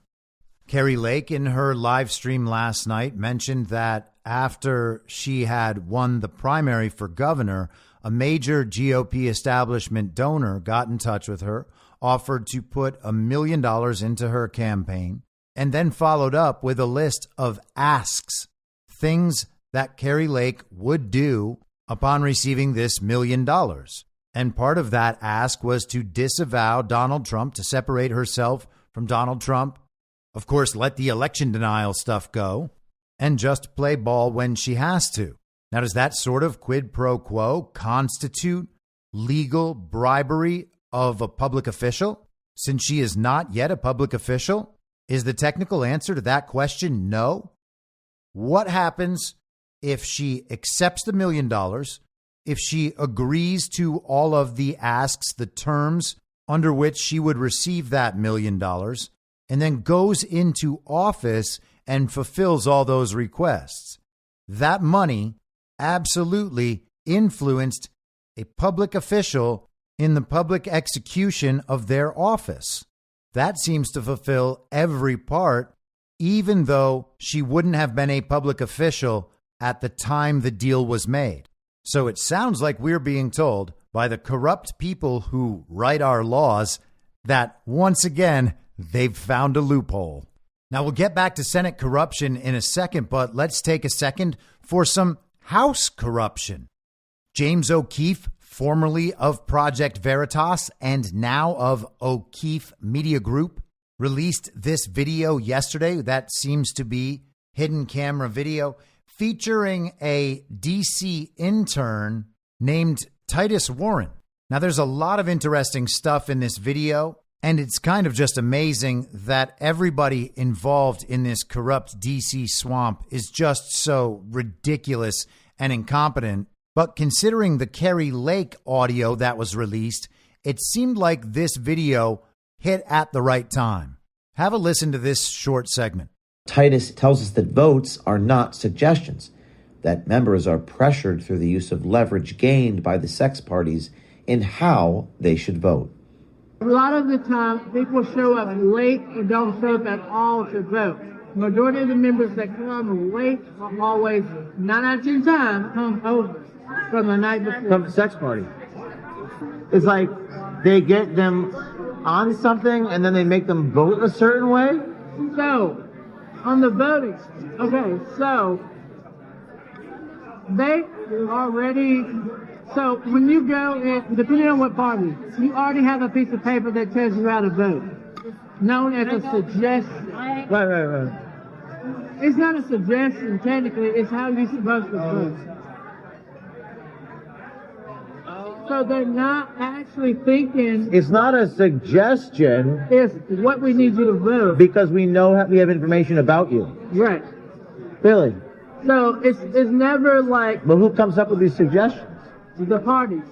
Speaker 5: Kari Lake, in her live stream last night, mentioned that after she had won the primary for governor, a major GOP establishment donor got in touch with her, offered to put $1 million into her campaign, and then followed up with a list of asks, things that Kari Lake would do upon receiving this $1 million. And part of that ask was to disavow Donald Trump, to separate herself from Donald Trump, of course, let the election denial stuff go, and just play ball when she has to. Now, does that sort of quid pro quo constitute legal bribery of a public official? Since she is not yet a public official, is the technical answer to that question no? What happens if she accepts the $1 million, if she agrees to all of the asks, the terms under which she would receive that $1 million, and then goes into office and fulfills all those requests? That money absolutely influenced a public official in the public execution of their office. That seems to fulfill every part, even though she wouldn't have been a public official at the time the deal was made. So it sounds like we're being told by the corrupt people who write our laws that, once again, they've found a loophole. Now, we'll get back to Senate corruption in a second, but let's take a second for some House corruption. James O'Keefe, formerly of Project Veritas and now of O'Keefe Media Group, released this video yesterday that seems to be hidden camera video featuring a DC intern named Titus Warren. Now, there's a lot of interesting stuff in this video, and it's kind of just amazing that everybody involved in this corrupt DC swamp is just so ridiculous and incompetent. But considering the Kari Lake audio that was released, it seemed like this video hit at the right time. Have a listen to this short segment.
Speaker 7: Titus tells us that votes are not suggestions, that members are pressured through the use of leverage gained by the sex parties in how they should vote.
Speaker 8: A lot of the time, people show up late or don't show up at all to vote. Majority of the members that come late are always, 9 out of 10 times, come over from the night before.
Speaker 9: From the sex party. It's like they get them on something and then they make them vote a certain way.
Speaker 8: So, on the voting, okay, so they already, so when you go in, depending on what party, you already have a piece of paper that tells you how to vote, known as a suggestion.
Speaker 9: Right.
Speaker 8: It's not a suggestion, technically, it's how you're supposed to vote. So they're not actually thinking.
Speaker 9: It's not a suggestion.
Speaker 8: It's what we need you to vote.
Speaker 9: Because we know we have information about you.
Speaker 8: Right.
Speaker 9: Really?
Speaker 8: So it's never like.
Speaker 9: But who comes up with these suggestions?
Speaker 8: The parties.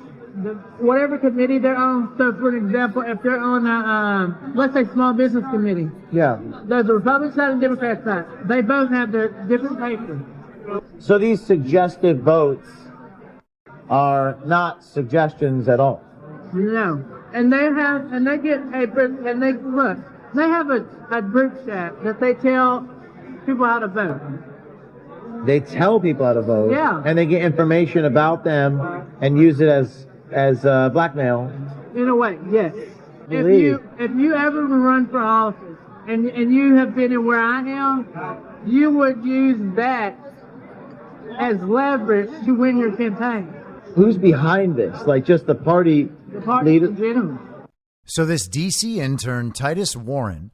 Speaker 8: Whatever committee they're on. So for example, if they're on a, let's say small business committee.
Speaker 9: Yeah.
Speaker 8: There's a Republican side and Democrat side. They both have their different papers.
Speaker 9: So these suggested votes are not suggestions at all.
Speaker 8: No. And they get papers, and they have a group chat that they tell people how to vote.
Speaker 9: They tell people how to vote.
Speaker 8: Yeah.
Speaker 9: And they get information about them and use it as blackmail.
Speaker 8: In a way, yes. If you ever run for office and you have been in where I am, you would use that as leverage to win your campaign.
Speaker 9: Who's behind this? Like just the party leader?
Speaker 8: In general.
Speaker 5: So this DC intern, Titus Warren,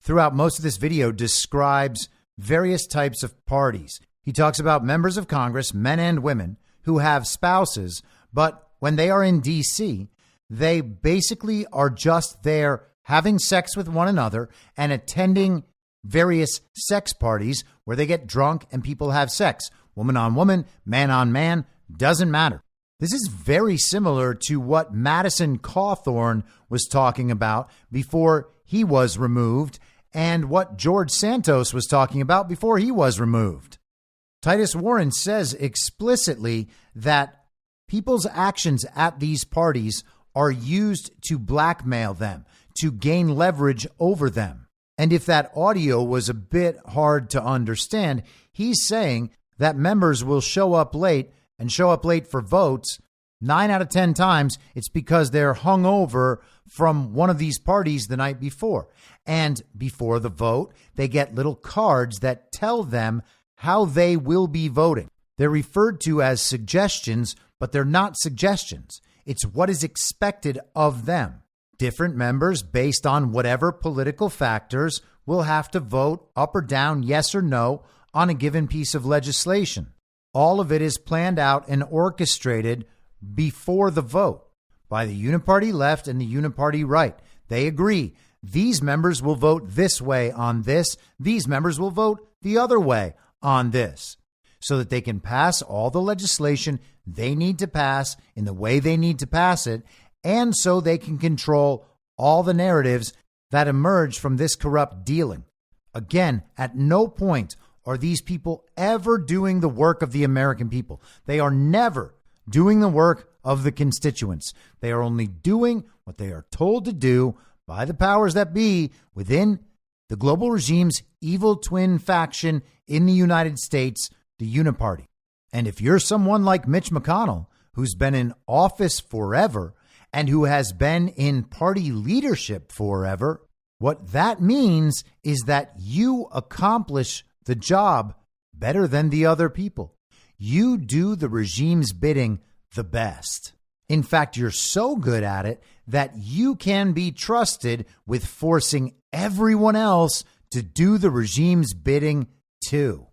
Speaker 5: throughout most of this video describes various types of parties. He talks about members of Congress, men and women, who have spouses, but when they are in DC, they basically are just there having sex with one another and attending various sex parties where they get drunk and people have sex. Woman on woman, man on man, Doesn't matter. This is very similar to what Madison Cawthorn was talking about before he was removed and what George Santos was talking about before he was removed. Titus Warren says explicitly that people's actions at these parties are used to blackmail them, to gain leverage over them. And if that audio was a bit hard to understand, he's saying that members will show up late and show up late for votes. 9 out of 10 times, it's because they're hungover from one of these parties the night before. And before the vote, they get little cards that tell them how they will be voting. They're referred to as suggestions, but they're not suggestions. It's what is expected of them. Different members, based on whatever political factors, will have to vote up or down, yes or no, on a given piece of legislation. All of it is planned out and orchestrated before the vote by the uniparty left and the uniparty right. They agree. These members will vote this way on this. These members will vote the other way on this, so that they can pass all the legislation they need to pass in the way they need to pass it, and so they can control all the narratives that emerge from this corrupt dealing. Again, at no point are these people ever doing the work of the American people. They are never doing the work of the constituents. They are only doing what they are told to do by the powers that be within the global regime's evil twin faction in the United States, the Uniparty. And if you're someone like Mitch McConnell, who's been in office forever and who has been in party leadership forever, what that means is that you accomplish the job better than the other people. You do the regime's bidding the best. In fact, you're so good at it that you can be trusted with forcing everyone else to do the regime's bidding too.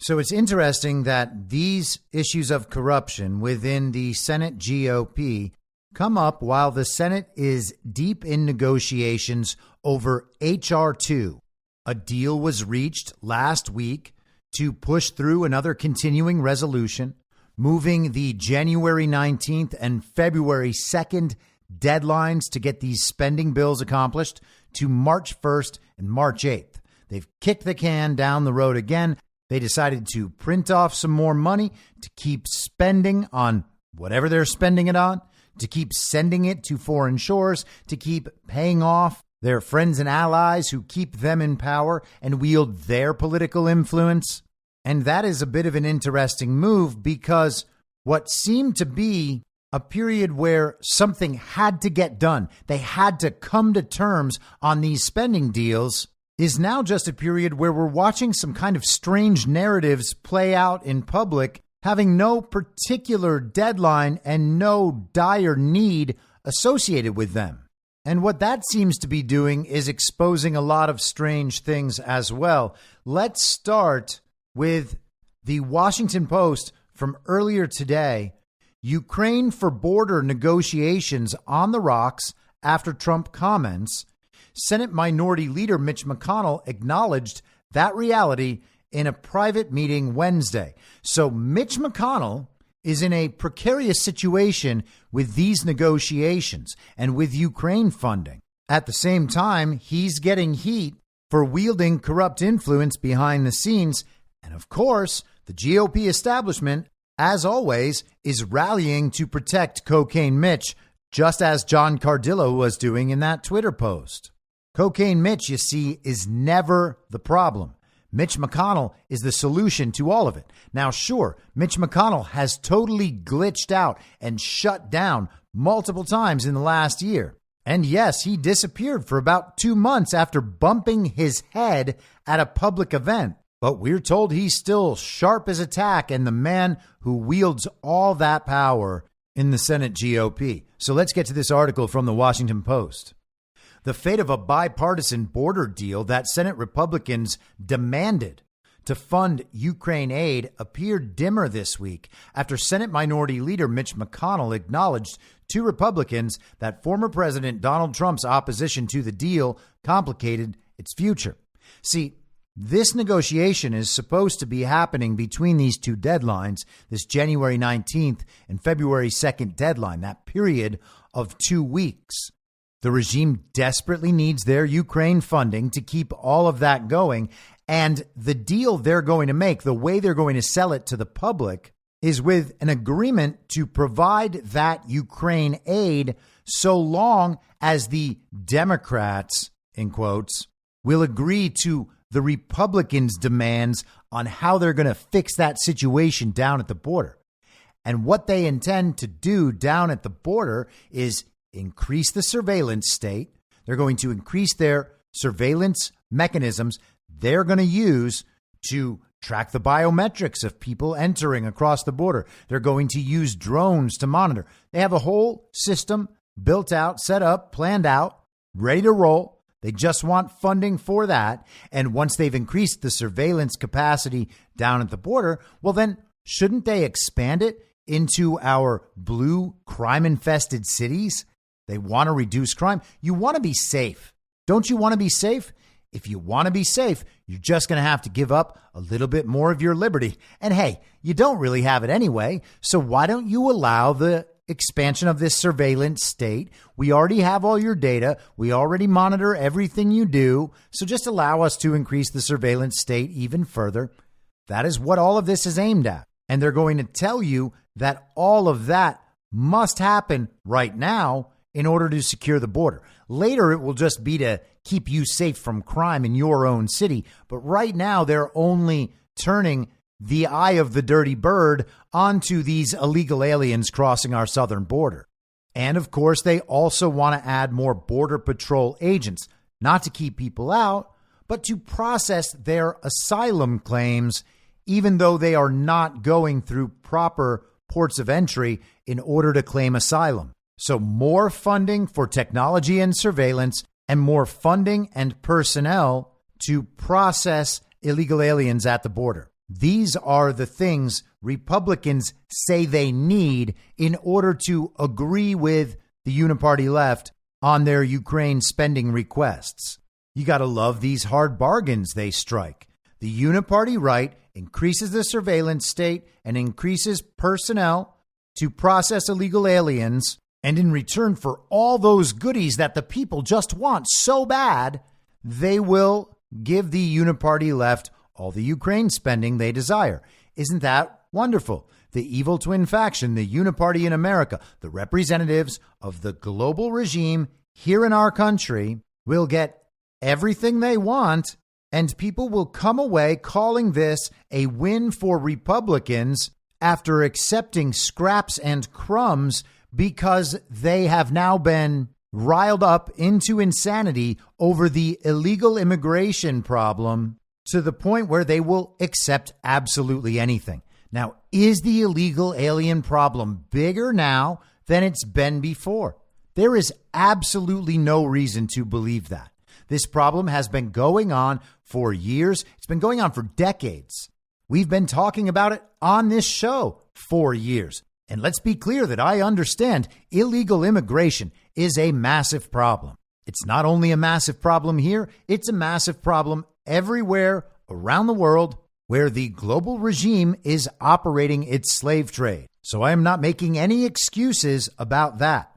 Speaker 5: So it's interesting that these issues of corruption within the Senate GOP come up while the Senate is deep in negotiations over H.R. 2. A deal was reached last week to push through another continuing resolution, moving the January 19th and February 2nd deadlines to get these spending bills accomplished to March 1st and March 8th. They've kicked the can down the road again. They decided to print off some more money to keep spending on whatever they're spending it on, to keep sending it to foreign shores, to keep paying off their friends and allies who keep them in power and wield their political influence. And that is a bit of an interesting move, because what seemed to be a period where something had to get done, they had to come to terms on these spending deals, is now just a period where we're watching some kind of strange narratives play out in public, having no particular deadline and no dire need associated with them. And what that seems to be doing is exposing a lot of strange things as well. Let's start with the Washington Post from earlier today. Ukraine for border negotiations on the rocks after Trump comments. Senate Minority Leader Mitch McConnell acknowledged that reality in a private meeting Wednesday. So Mitch McConnell is in a precarious situation with these negotiations and with Ukraine funding. At the same time, he's getting heat for wielding corrupt influence behind the scenes. And of course, the GOP establishment, as always, is rallying to protect Cocaine Mitch, just as John Cardillo was doing in that Twitter post. Cocaine Mitch, you see, is never the problem. Mitch McConnell is the solution to all of it. Now, sure, Mitch McConnell has totally glitched out and shut down multiple times in the last year. And yes, he disappeared for about 2 months after bumping his head at a public event. But we're told he's still sharp as a tack and the man who wields all that power in the Senate GOP. So let's get to this article from the Washington Post. The fate of a bipartisan border deal that Senate Republicans demanded to fund Ukraine aid appeared dimmer this week after Senate Minority Leader Mitch McConnell acknowledged to Republicans that former President Donald Trump's opposition to the deal complicated its future. See, This negotiation is supposed to be happening between these two deadlines, this January 19th and February 2nd deadline, that period of 2 weeks. The regime desperately needs their Ukraine funding to keep all of that going. And the deal they're going to make, the way they're going to sell it to the public, is with an agreement to provide that Ukraine aid so long as the Democrats, in quotes, will agree to the Republicans' demands on how they're going to fix that situation down at the border. And what they intend to do down at the border is increase the surveillance state. They're going to increase their surveillance mechanisms they're going to use to track the biometrics of people entering across the border. They're going to use drones to monitor. They have a whole system built out, set up, planned out, ready to roll. They just want funding for that. And once they've increased the surveillance capacity down at the border, well, then shouldn't they expand it into our blue crime-infested cities? They want to reduce crime. You want to be safe. Don't you want to be safe? If you want to be safe, you're just going to have to give up a little bit more of your liberty. And hey, you don't really have it anyway. So why don't you allow the expansion of this surveillance state? We already have all your data. We already monitor everything you do. So just allow us to increase the surveillance state even further. That is what all of this is aimed at. And they're going to tell you that all of that must happen right now in order to secure the border. Later, it will just be to keep you safe from crime in your own city. But right now, they're only turning the eye of the dirty bird onto these illegal aliens crossing our southern border. And of course, they also want to add more Border Patrol agents, not to keep people out, but to process their asylum claims, even though they are not going through proper ports of entry in order to claim asylum. So more funding for technology and surveillance, and more funding and personnel to process illegal aliens at the border. These are the things Republicans say they need in order to agree with the uniparty left on their Ukraine spending requests. You got to love these hard bargains they strike. The uniparty right increases the surveillance state and increases personnel to process illegal aliens. And in return for all those goodies that the people just want so bad, they will give the uniparty left all the Ukraine spending they desire. Isn't that wonderful? The evil twin faction, the uniparty in America, the representatives of the global regime here in our country, will get everything they want, and people will come away calling this a win for Republicans after accepting scraps and crumbs because they have now been riled up into insanity over the illegal immigration problem to the point where they will accept absolutely anything. Now, is the illegal alien problem bigger now than it's been before? There is absolutely no reason to believe that. This problem has been going on for years. It's been going on for decades. We've been talking about it on this show for years. And let's be clear that I understand illegal immigration is a massive problem. It's not only a massive problem here, it's a massive problem everywhere around the world where the global regime is operating its slave trade. So I am not making any excuses about that.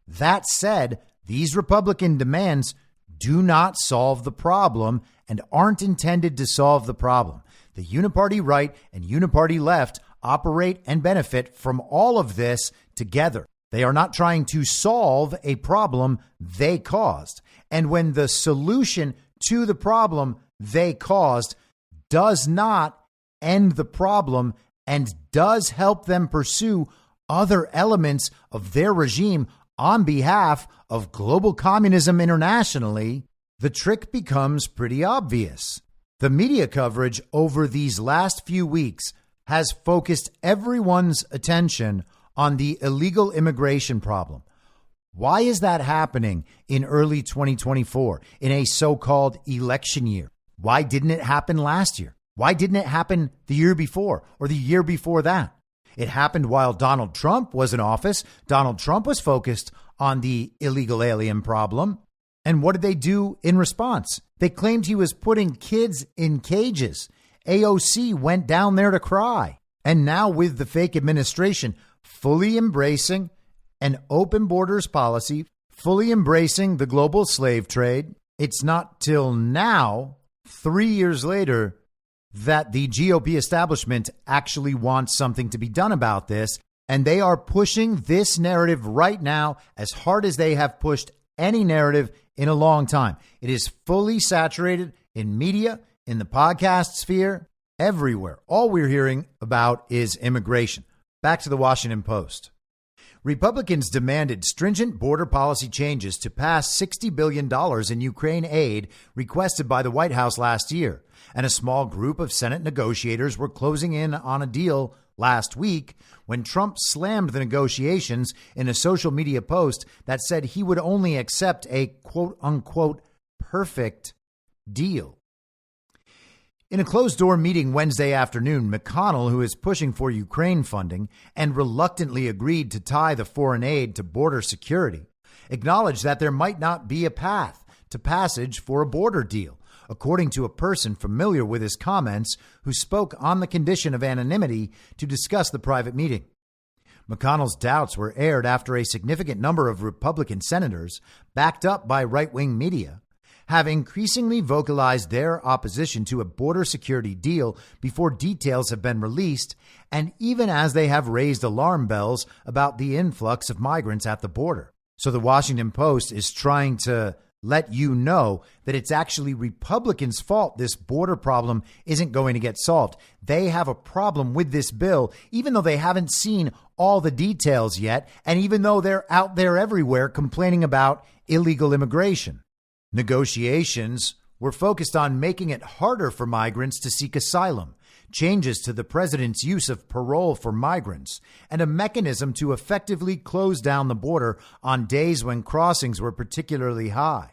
Speaker 5: That said, these Republican demands do not solve the problem and aren't intended to solve the problem. The uniparty right and uniparty left operate and benefit from all of this together. They are not trying to solve a problem they caused. And when the solution to the problem they caused does not end the problem and does help them pursue other elements of their regime on behalf of global communism internationally, the trick becomes pretty obvious. The media coverage over these last few weeks has focused everyone's attention on the illegal immigration problem. Why is that happening in early 2024 in a so-called election year? Why didn't it happen last year? Why didn't it happen the year before or the year before that? It happened while Donald Trump was in office. Donald Trump was focused on the illegal alien problem. And what did they do in response? They claimed he was putting kids in cages. AOC went down there to cry. And now with the fake administration fully embracing an open borders policy, fully embracing the global slave trade, it's not till now, 3 years later, that the GOP establishment actually wants something to be done about this. And they are pushing this narrative right now as hard as they have pushed any narrative in a long time. It is fully saturated in media, in the podcast sphere, everywhere. All we're hearing about is immigration. Back to the Washington Post. Republicans demanded stringent border policy changes to pass $60 billion in Ukraine aid requested by the White House last year. And a small group of Senate negotiators were closing in on a deal last week when Trump slammed the negotiations in a social media post that said he would only accept a quote unquote perfect deal. In a closed-door meeting Wednesday afternoon, McConnell, who is pushing for Ukraine funding and reluctantly agreed to tie the foreign aid to border security, acknowledged that there might not be a path to passage for a border deal, according to a person familiar with his comments who spoke on the condition of anonymity to discuss the private meeting. McConnell's doubts were aired after a significant number of Republican senators, backed up by right-wing media, have increasingly vocalized their opposition to a border security deal before details have been released, and even as they have raised alarm bells about the influx of migrants at the border. So the Washington Post is trying to let you know that it's actually Republicans' fault this border problem isn't going to get solved. They have a problem with this bill, even though they haven't seen all the details yet, and even though they're out there everywhere complaining about illegal immigration. Negotiations were focused on making it harder for migrants to seek asylum, changes to the president's use of parole for migrants, and a mechanism to effectively close down the border on days when crossings were particularly high.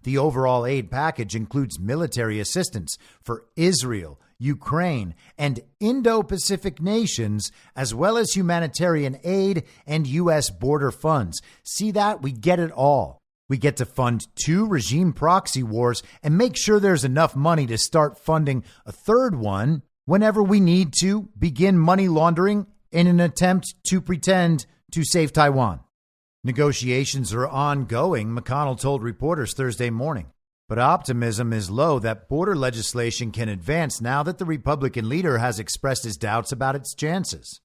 Speaker 5: The overall aid package includes military assistance for Israel, Ukraine, and Indo-Pacific nations, as well as humanitarian aid and U.S. border funds. See that? We get it all. We get to fund 2 regime proxy wars and make sure there's enough money to start funding a third one whenever we need to begin money laundering in an attempt to pretend to save Taiwan. Negotiations are ongoing, McConnell told reporters Thursday morning, but optimism is low that border legislation can advance now that the Republican leader has expressed his doubts about its chances.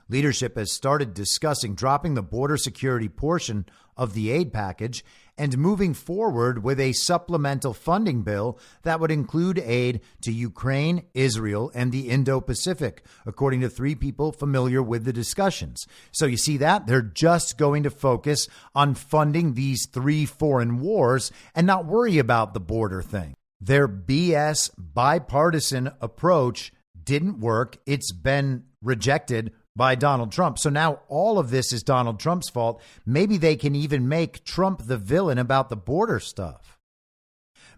Speaker 5: Leadership has started discussing dropping the border security portion of the aid package and moving forward with a supplemental funding bill that would include aid to Ukraine, Israel, and the Indo-Pacific, according to 3 people familiar with the discussions. So you see that? They're just going to focus on funding these 3 foreign wars and not worry about the border thing. Their BS bipartisan approach didn't work. It's been rejected by Donald Trump. So now all of this is Donald Trump's fault. Maybe they can even make Trump the villain about the border stuff.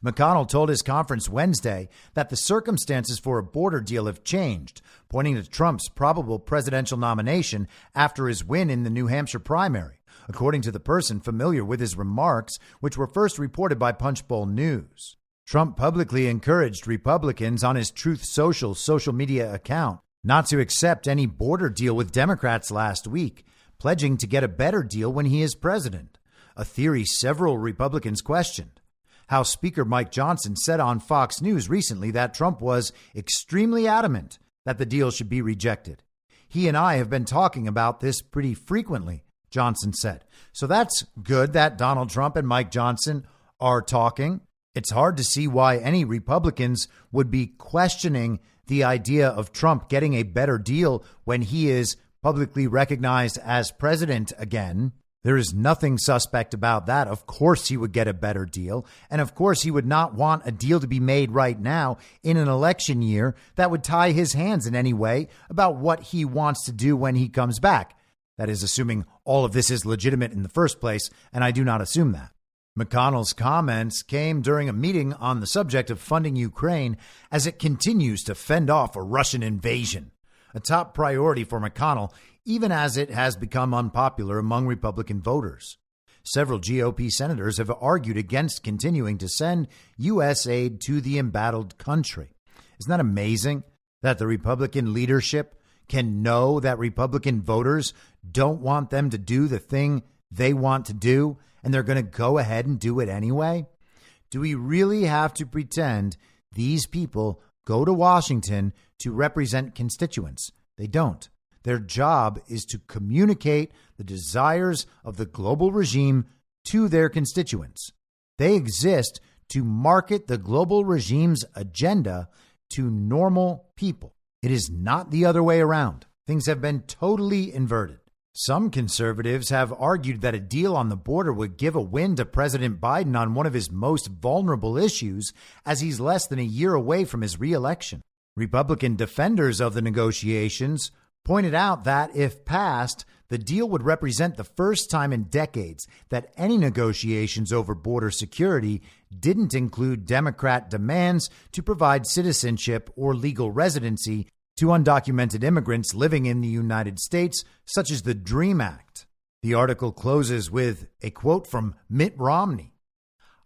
Speaker 5: McConnell told his conference Wednesday that the circumstances for a border deal have changed, pointing to Trump's probable presidential nomination after his win in the New Hampshire primary, according to the person familiar with his remarks, which were first reported by Punchbowl News. Trump publicly encouraged Republicans on his Truth social media account not to accept any border deal with Democrats last week, pledging to get a better deal when he is president, a theory several Republicans questioned. House Speaker Mike Johnson said on Fox News recently that Trump was extremely adamant that the deal should be rejected. He and I have been talking about this pretty frequently, Johnson said. So that's good that Donald Trump and Mike Johnson are talking. It's hard to see why any Republicans would be questioning the idea of Trump getting a better deal when he is publicly recognized as president again. There is nothing suspect about that. Of course he would get a better deal. And of course he would not want a deal to be made right now in an election year that would tie his hands in any way about what he wants to do when he comes back. That is assuming all of this is legitimate in the first place, and I do not assume that. McConnell's comments came during a meeting on the subject of funding Ukraine as it continues to fend off a Russian invasion, a top priority for McConnell, even as it has become unpopular among Republican voters. Several GOP senators have argued against continuing to send U.S. aid to the embattled country. Isn't that amazing that the Republican leadership can know that Republican voters don't want them to do the thing they want to do, and they're going to go ahead and do it anyway? Do we really have to pretend these people go to Washington to represent constituents? They don't. Their job is to communicate the desires of the global regime to their constituents. They exist to market the global regime's agenda to normal people. It is not the other way around. Things have been totally inverted. Some conservatives have argued that a deal on the border would give a win to President Biden on one of his most vulnerable issues, as he's less than a year away from his re-election. Republican defenders of the negotiations pointed out that, if passed, the deal would represent the first time in decades that any negotiations over border security didn't include Democrat demands to provide citizenship or legal residency to undocumented immigrants living in the United States, such as the DREAM Act. The article closes with a quote from Mitt Romney.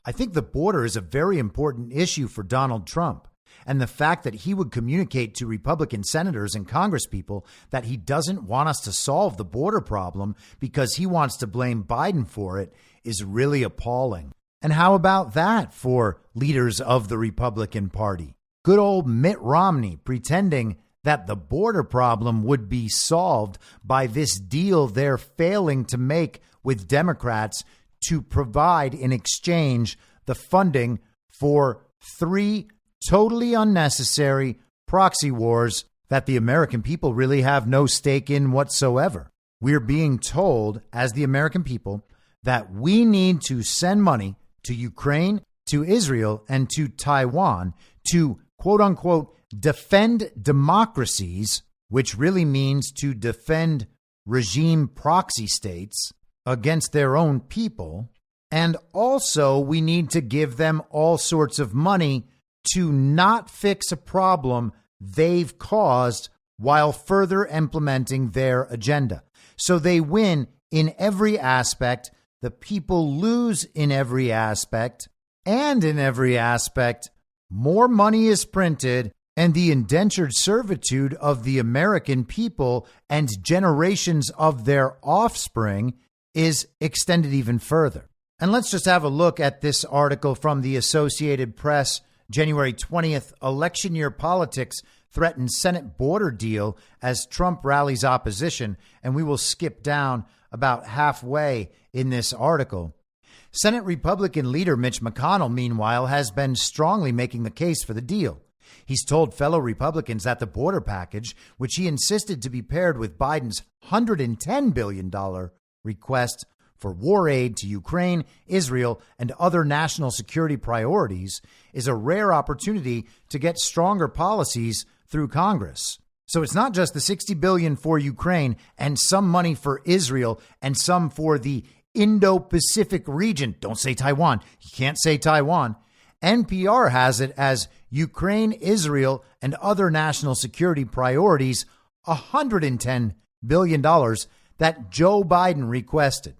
Speaker 5: "I think the border is a very important issue for Donald Trump. And the fact that he would communicate to Republican senators and congresspeople that he doesn't want us to solve the border problem because he wants to blame Biden for it is really appalling." And how about that for leaders of the Republican Party? Good old Mitt Romney pretending that the border problem would be solved by this deal they're failing to make with Democrats to provide in exchange the funding for 3 totally unnecessary proxy wars that the American people really have no stake in whatsoever. We're being told, as the American people, that we need to send money to Ukraine, to Israel, and to Taiwan to, quote unquote, defend democracies, which really means to defend regime proxy states against their own people. And also, we need to give them all sorts of money to not fix a problem they've caused while further implementing their agenda. So they win in every aspect, the people lose in every aspect, and in every aspect, more money is printed, and the indentured servitude of the American people and generations of their offspring is extended even further. And let's just have a look at this article from the Associated Press. January 20th, election year politics threaten Senate border deal as Trump rallies opposition. And we will skip down about halfway in this article. Senate Republican leader Mitch McConnell, meanwhile, has been strongly making the case for the deal. He's told fellow Republicans that the border package, which he insisted to be paired with Biden's $110 billion request for war aid to Ukraine, Israel, and other national security priorities, is a rare opportunity to get stronger policies through Congress. So it's not just the $60 billion for Ukraine and some money for Israel and some for the Indo-Pacific region. Don't say Taiwan. You can't say Taiwan. NPR has it as Ukraine, Israel, and other national security priorities, $110 billion that Joe Biden requested.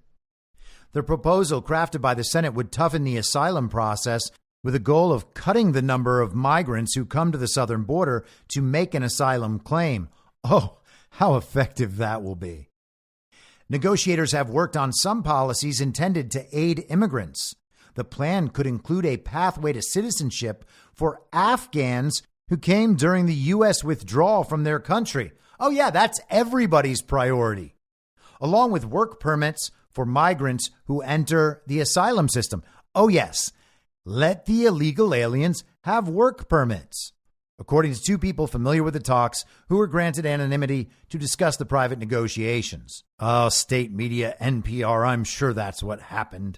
Speaker 5: The proposal crafted by the Senate would toughen the asylum process with a goal of cutting the number of migrants who come to the southern border to make an asylum claim. Oh, how effective that will be. Negotiators have worked on some policies intended to aid immigrants. The plan could include a pathway to citizenship for Afghans who came during the U.S. withdrawal from their country. Oh, yeah, that's everybody's priority. Along with work permits for migrants who enter the asylum system. Oh, yes, let the illegal aliens have work permits. According to 2 people familiar with the talks who were granted anonymity to discuss the private negotiations. Oh, state media, NPR, I'm sure that's what happened.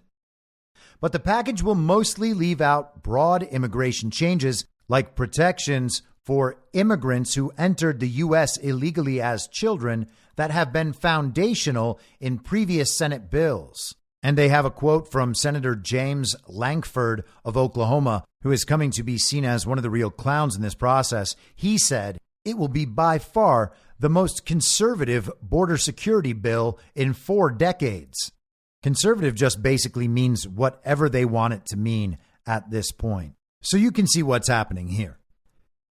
Speaker 5: But the package will mostly leave out broad immigration changes like protections for immigrants who entered the U.S. illegally as children that have been foundational in previous Senate bills. And they have a quote from Senator James Lankford of Oklahoma, who is coming to be seen as one of the real clowns in this process. He said, "It will be by far the most conservative border security bill in 4 decades. Conservative just basically means whatever they want it to mean at this point. So you can see what's happening here.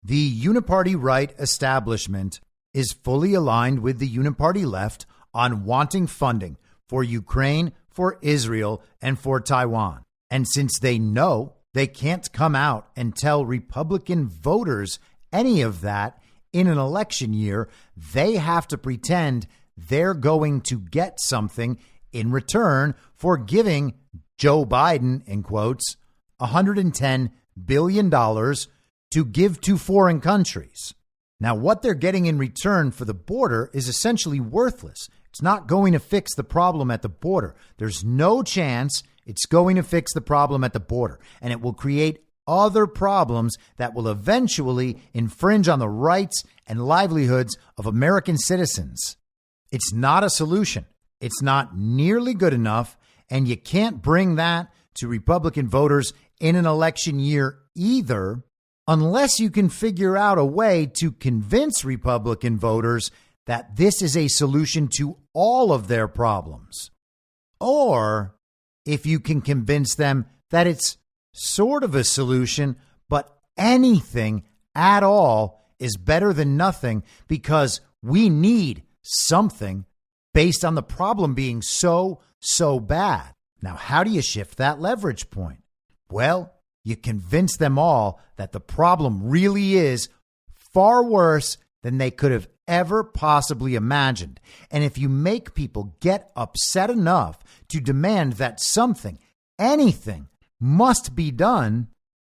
Speaker 5: The uniparty right establishment is fully aligned with the uniparty left on wanting funding for Ukraine, for Israel, and for Taiwan. And since they know they can't come out and tell Republican voters any of that in an election year, they have to pretend they're going to get something in return for giving Joe Biden, in quotes, $110 billion to give to foreign countries. Now, what they're getting in return for the border is essentially worthless. It's not going to fix the problem at the border. There's no chance it's going to fix the problem at the border, and it will create other problems that will eventually infringe on the rights and livelihoods of American citizens. It's not a solution. It's not nearly good enough, and you can't bring that to Republican voters in an election year either, unless you can figure out a way to convince Republican voters that this is a solution to all of their problems. Or if you can convince them that it's sort of a solution, but anything at all is better than nothing because we need something based on the problem being so bad. Now, how do you shift that leverage point? Well, you convince them all that the problem really is far worse than they could have ever possibly imagined. And if you make people get upset enough to demand that something, anything, must be done,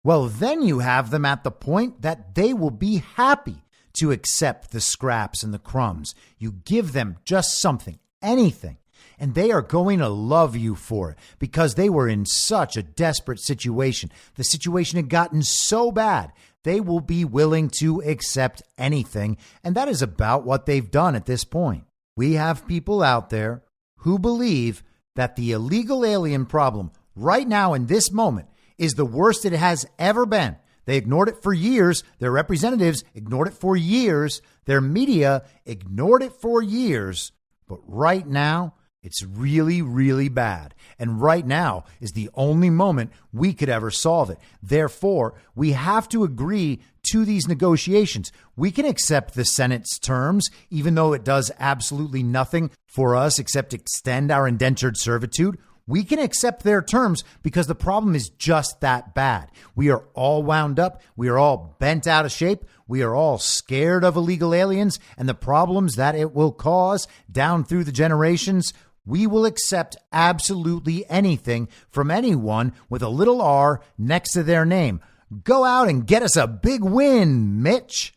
Speaker 5: well, then you have them at the point that they will be happy to accept the scraps and the crumbs. You give them just something, anything, and they are going to love you for it because they were in such a desperate situation. The situation had gotten so bad, they will be willing to accept anything, and that is about what they've done at this point. We have people out there who believe that the illegal alien problem right now in this moment is the worst it has ever been. They ignored it for years. Their representatives ignored it for years. Their media ignored it for years. But right now, it's really, really bad. And right now is the only moment we could ever solve it. Therefore, we have to agree to these negotiations. We can accept the Senate's terms, even though it does absolutely nothing for us except extend our indentured servitude. We can accept their terms because the problem is just that bad. We are all wound up. We are all bent out of shape. We are all scared of illegal aliens and the problems that it will cause down through the generations. We will accept absolutely anything from anyone with a little R next to their name. Go out and get us a big win, Mitch.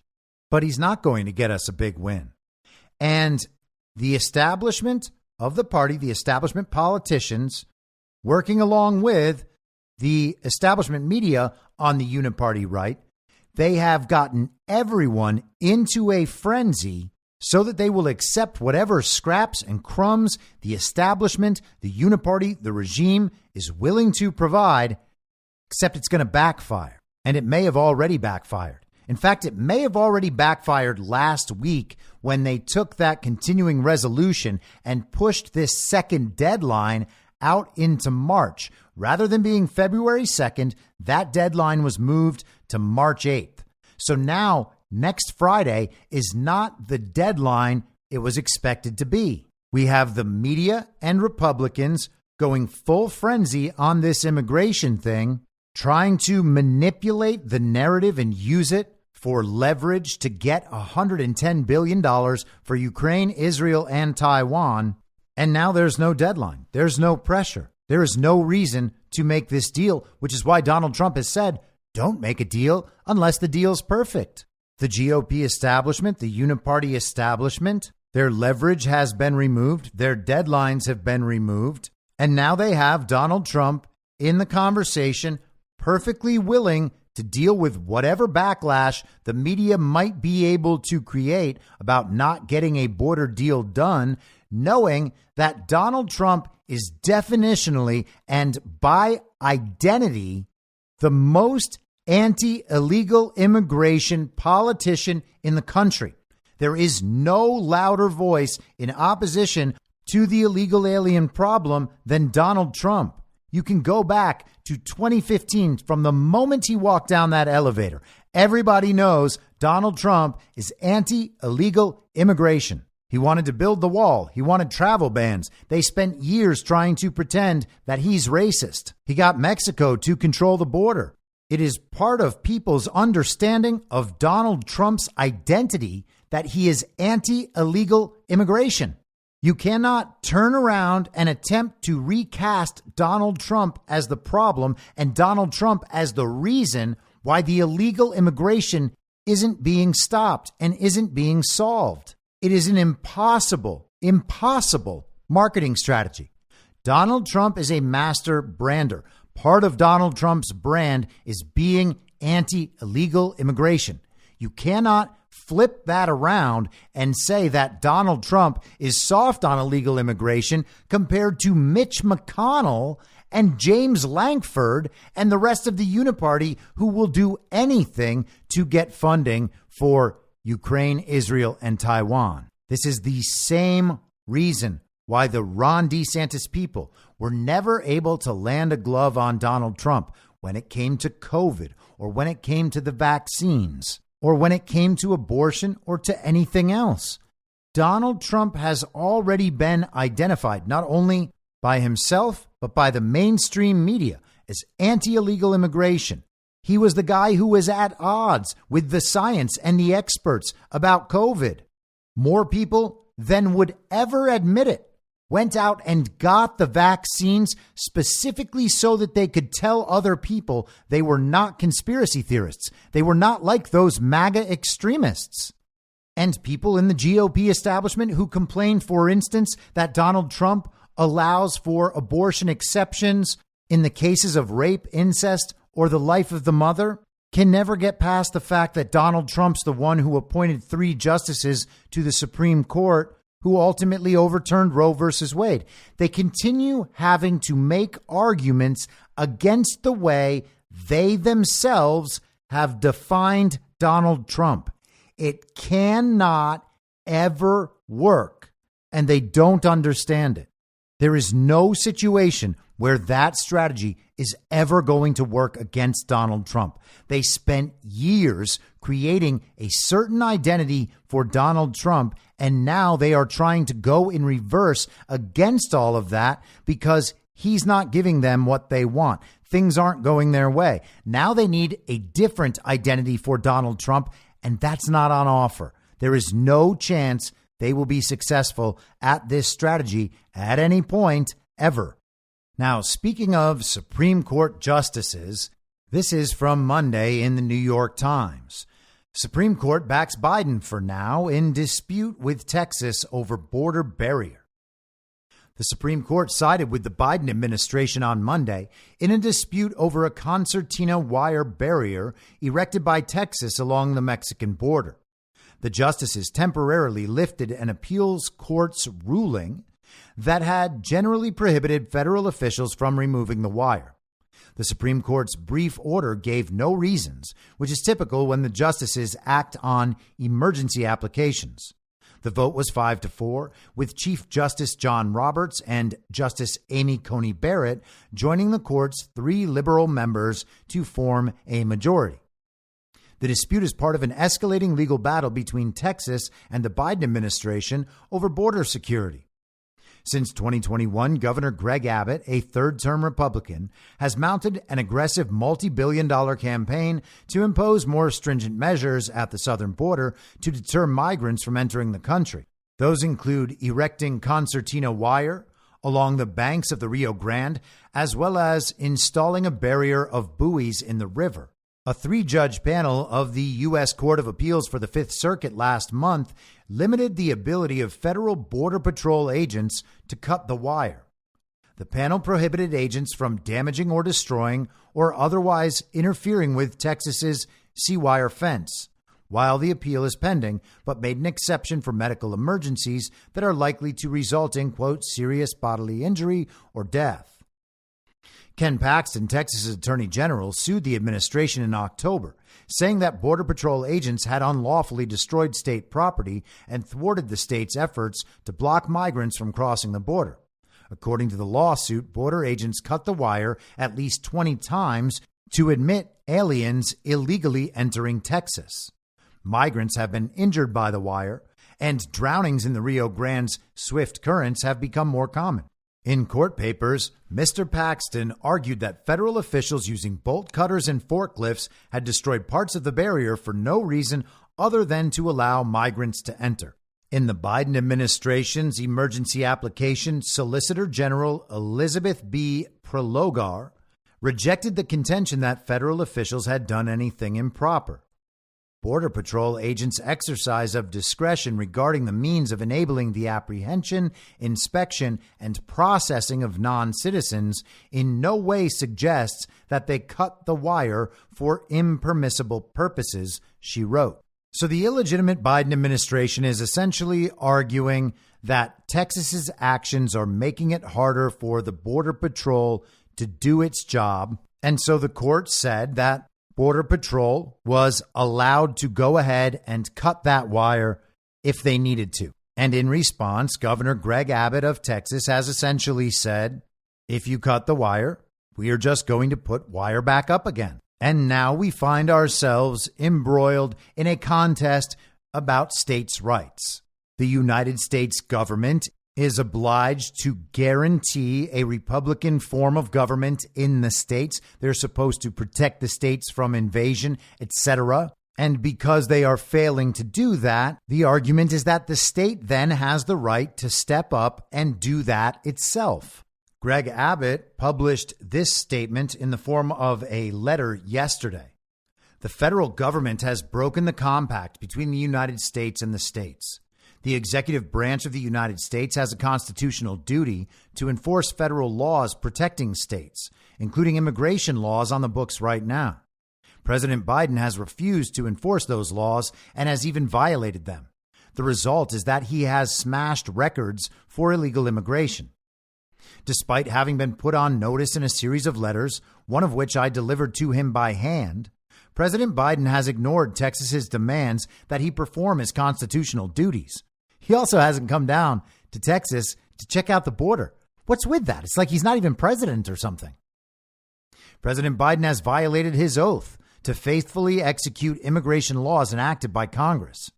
Speaker 5: But he's not going to get us a big win. And the establishment of the party, the establishment politicians, working along with the establishment media on the uniparty right, they have gotten everyone into a frenzy so that they will accept whatever scraps and crumbs the establishment, the uniparty, the regime is willing to provide, except it's going to backfire. And it may have already backfired. In fact, it may have already backfired last week when they took that continuing resolution and pushed this second deadline out into March. Rather than being February 2nd, that deadline was moved to March 8th. So now, next Friday is not the deadline it was expected to be. We have the media and Republicans going full frenzy on this immigration thing, trying to manipulate the narrative and use it for leverage to get $110 billion for Ukraine, Israel, and Taiwan. And now there's no deadline. There's no pressure. There is no reason to make this deal, which is why Donald Trump has said, don't make a deal unless the deal's perfect. The GOP establishment, the uniparty establishment, their leverage has been removed. Their deadlines have been removed. And now they have Donald Trump in the conversation, perfectly willing to deal with whatever backlash the media might be able to create about not getting a border deal done, knowing that Donald Trump is definitionally and by identity the most anti-illegal immigration politician in the country. There is no louder voice in opposition to the illegal alien problem than Donald Trump. You can go back to 2015 from the moment he walked down that elevator. Everybody knows Donald Trump is anti-illegal immigration. He wanted to build the wall. He wanted travel bans. They spent years trying to pretend that he's racist. He got Mexico to control the border. It is part of people's understanding of Donald Trump's identity that he is anti-illegal immigration. You cannot turn around and attempt to recast Donald Trump as the problem and Donald Trump as the reason why the illegal immigration isn't being stopped and isn't being solved. It is an impossible marketing strategy. Donald Trump is a master brander. Part of Donald Trump's brand is being anti-illegal immigration. You cannot flip that around and say that Donald Trump is soft on illegal immigration compared to Mitch McConnell and James Lankford and the rest of the Uniparty, who will do anything to get funding for Ukraine, Israel, and Taiwan. This is the same reason why the Ron DeSantis people were never able to land a glove on Donald Trump when it came to COVID or when it came to the vaccines or when it came to abortion or to anything else. Donald Trump has already been identified not only by himself, but by the mainstream media as anti-illegal immigration. He was the guy who was at odds with the science and the experts about COVID. More people than would ever admit it went out and got the vaccines specifically so that they could tell other people they were not conspiracy theorists. They were not like those MAGA extremists. And people in the GOP establishment who complain, for instance, that Donald Trump allows for abortion exceptions in the cases of rape, incest, or the life of the mother, can never get past the fact that Donald Trump's the one who appointed 3 justices to the Supreme Court who ultimately overturned Roe versus Wade. They continue having to make arguments against the way they themselves have defined Donald Trump. It cannot ever work, and they don't understand it. There is no situation where that strategy is ever going to work against Donald Trump. They spent years creating a certain identity for Donald Trump, and now they are trying to go in reverse against all of that because he's not giving them what they want. Things aren't going their way. Now they need a different identity for Donald Trump, and that's not on offer. There is no chance they will be successful at this strategy at any point ever. Now, speaking of Supreme Court justices, this is from Monday in the New York Times. Supreme Court backs Biden for now in dispute with Texas over border barrier. The Supreme Court sided with the Biden administration on Monday in a dispute over a concertina wire barrier erected by Texas along the Mexican border. The justices temporarily lifted an appeals court's ruling that had generally prohibited federal officials from removing the wire. The Supreme Court's brief order gave no reasons, which is typical when the justices act on emergency applications. The vote was 5-4, with Chief Justice John Roberts and Justice Amy Coney Barrett joining the court's 3 liberal members to form a majority. The dispute is part of an escalating legal battle between Texas and the Biden administration over border security. Since 2021, Governor Greg Abbott, a third-term Republican, has mounted an aggressive multi-billion-dollar campaign to impose more stringent measures at the southern border to deter migrants from entering the country. Those include erecting concertina wire along the banks of the Rio Grande, as well as installing a barrier of buoys in the river. A 3-judge panel of the U.S. Court of Appeals for the Fifth Circuit last month limited the ability of federal Border Patrol agents to cut the wire. The panel prohibited agents from damaging or destroying or otherwise interfering with Texas's C-wire fence, while the appeal is pending, but made an exception for medical emergencies that are likely to result in, quote, serious bodily injury or death. Ken Paxton, Texas's Attorney General, sued the administration in October, saying that Border Patrol agents had unlawfully destroyed state property and thwarted the state's efforts to block migrants from crossing the border. According to the lawsuit, border agents cut the wire at least 20 times to admit aliens illegally entering Texas. Migrants have been injured by the wire, and drownings in the Rio Grande's swift currents have become more common. In court papers, Mr. Paxton argued that federal officials using bolt cutters and forklifts had destroyed parts of the barrier for no reason other than to allow migrants to enter. In the Biden administration's emergency application, Solicitor General Elizabeth B. Prelogar rejected the contention that federal officials had done anything improper. Border Patrol agents' exercise of discretion regarding the means of enabling the apprehension, inspection, and processing of non-citizens in no way suggests that they cut the wire for impermissible purposes, she wrote. So the illegitimate Biden administration is essentially arguing that Texas's actions are making it harder for the Border Patrol to do its job. And so the court said that Border Patrol was allowed to go ahead and cut that wire if they needed to. And in response, Governor Greg Abbott of Texas has essentially said, if you cut the wire, we are just going to put wire back up again. And now we find ourselves embroiled in a contest about states' rights. The United States government is obliged to guarantee a Republican form of government in the states. They're supposed to protect the states from invasion, etc. And because they are failing to do that, the argument is that the state then has the right to step up and do that itself. Greg Abbott published this statement in the form of a letter yesterday. The federal government has broken the compact between the United States and the states. The executive branch of the United States has a constitutional duty to enforce federal laws protecting states, including immigration laws on the books right now. President Biden has refused to enforce those laws and has even violated them. The result is that he has smashed records for illegal immigration. Despite having been put on notice in a series of letters, one of which I delivered to him by hand, President Biden has ignored Texas's demands that he perform his constitutional duties. He also hasn't come down to Texas to check out the border. What's with that? It's like he's not even president or something. President Biden has violated his oath to faithfully execute immigration laws enacted by Congress.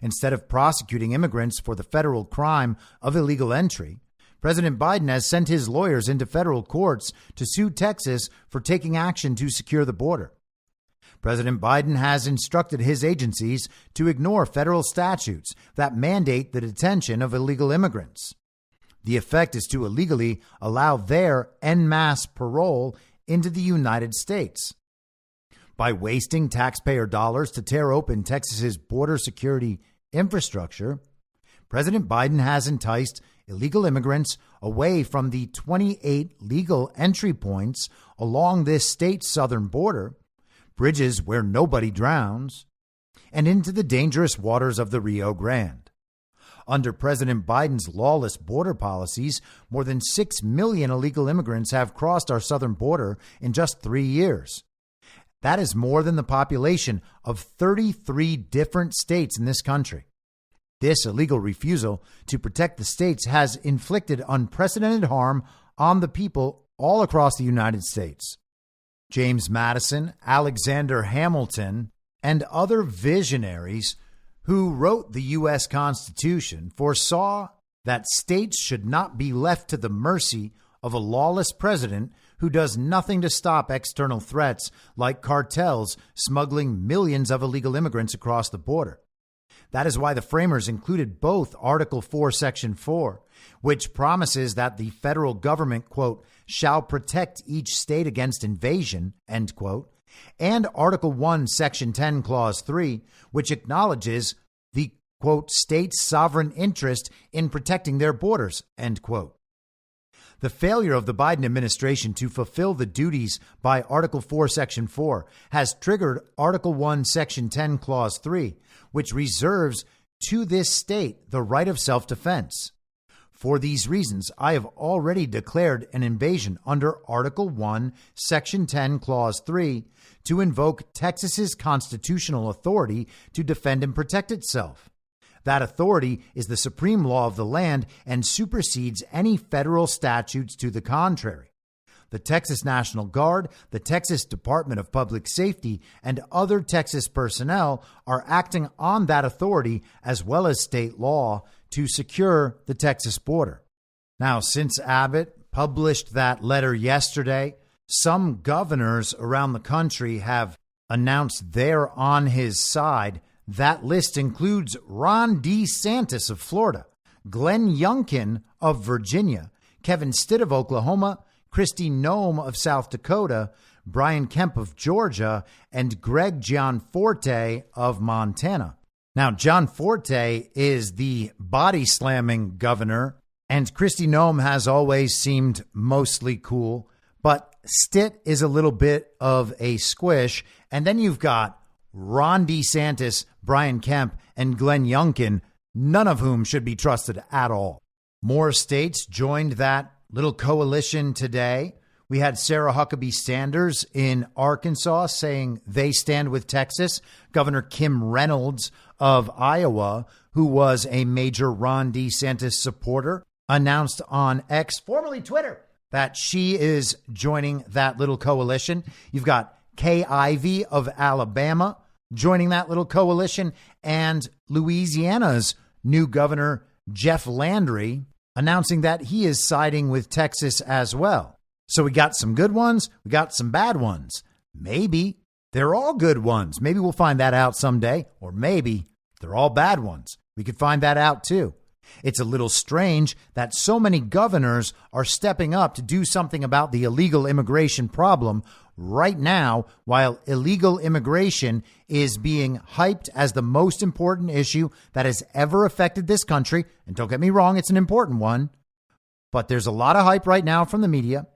Speaker 5: Instead of prosecuting immigrants for the federal crime of illegal entry, President Biden has sent his lawyers into federal courts to sue Texas for taking action to secure the border. President Biden has instructed his agencies to ignore federal statutes that mandate the detention of illegal immigrants. The effect is to illegally allow their en masse parole into the United States. By wasting taxpayer dollars to tear open Texas's border security infrastructure, President Biden has enticed illegal immigrants away from the 28 legal entry points along this state's southern border, bridges where nobody drowns, and into the dangerous waters of the Rio Grande. Under President Biden's lawless border policies, more than 6 million illegal immigrants have crossed our southern border in just 3 years. That is more than the population of 33 different states in this country. This illegal refusal to protect the states has inflicted unprecedented harm on the people all across the United States. James Madison, Alexander Hamilton, and other visionaries who wrote the U.S. Constitution foresaw that states should not be left to the mercy of a lawless president who does nothing to stop external threats like cartels smuggling millions of illegal immigrants across the border. That is why the framers included both Article 4, Section 4, which promises that the federal government, quote, shall protect each state against invasion, end quote, and Article 1, Section 10, Clause 3, which acknowledges the, quote, state's sovereign interest in protecting their borders, end quote. The failure of the Biden administration to fulfill the duties by Article 4, Section 4 has triggered Article 1, Section 10, Clause 3, which reserves to this state the right of self-defense. For these reasons, I have already declared an invasion under Article 1, Section 10, Clause 3, to invoke Texas's constitutional authority to defend and protect itself. That authority is the supreme law of the land and supersedes any federal statutes to the contrary. The Texas National Guard, the Texas Department of Public Safety, and other Texas personnel are acting on that authority as well as state law to secure the Texas border. Now, since Abbott published that letter yesterday, some governors around the country have announced they're on his side. That list includes Ron DeSantis of Florida, Glenn Youngkin of Virginia, Kevin Stitt of Oklahoma, Kristi Noem of South Dakota, Brian Kemp of Georgia, and Greg Gianforte of Montana. Now, Gianforte is the body-slamming governor, and Kristi Noem has always seemed mostly cool, but Stitt is a little bit of a squish. And then you've got Ron DeSantis, Brian Kemp, and Glenn Youngkin, none of whom should be trusted at all. More states joined that little coalition today. We had Sarah Huckabee Sanders in Arkansas saying they stand with Texas. Governor Kim Reynolds of Iowa, who was a major Ron DeSantis supporter, announced on X, formerly Twitter, that she is joining that little coalition. You've got Kay Ivey of Alabama joining that little coalition, and Louisiana's new governor, Jeff Landry, announcing that he is siding with Texas as well. So we got some good ones. We got some bad ones. Maybe they're all good ones. Maybe we'll find that out someday. Or maybe they're all bad ones. We could find that out too. It's a little strange that so many governors are stepping up to do something about the illegal immigration problem right now, while illegal immigration is being hyped as the most important issue that has ever affected this country. And don't get me wrong, it's an important one. But there's a lot of hype right now from the media.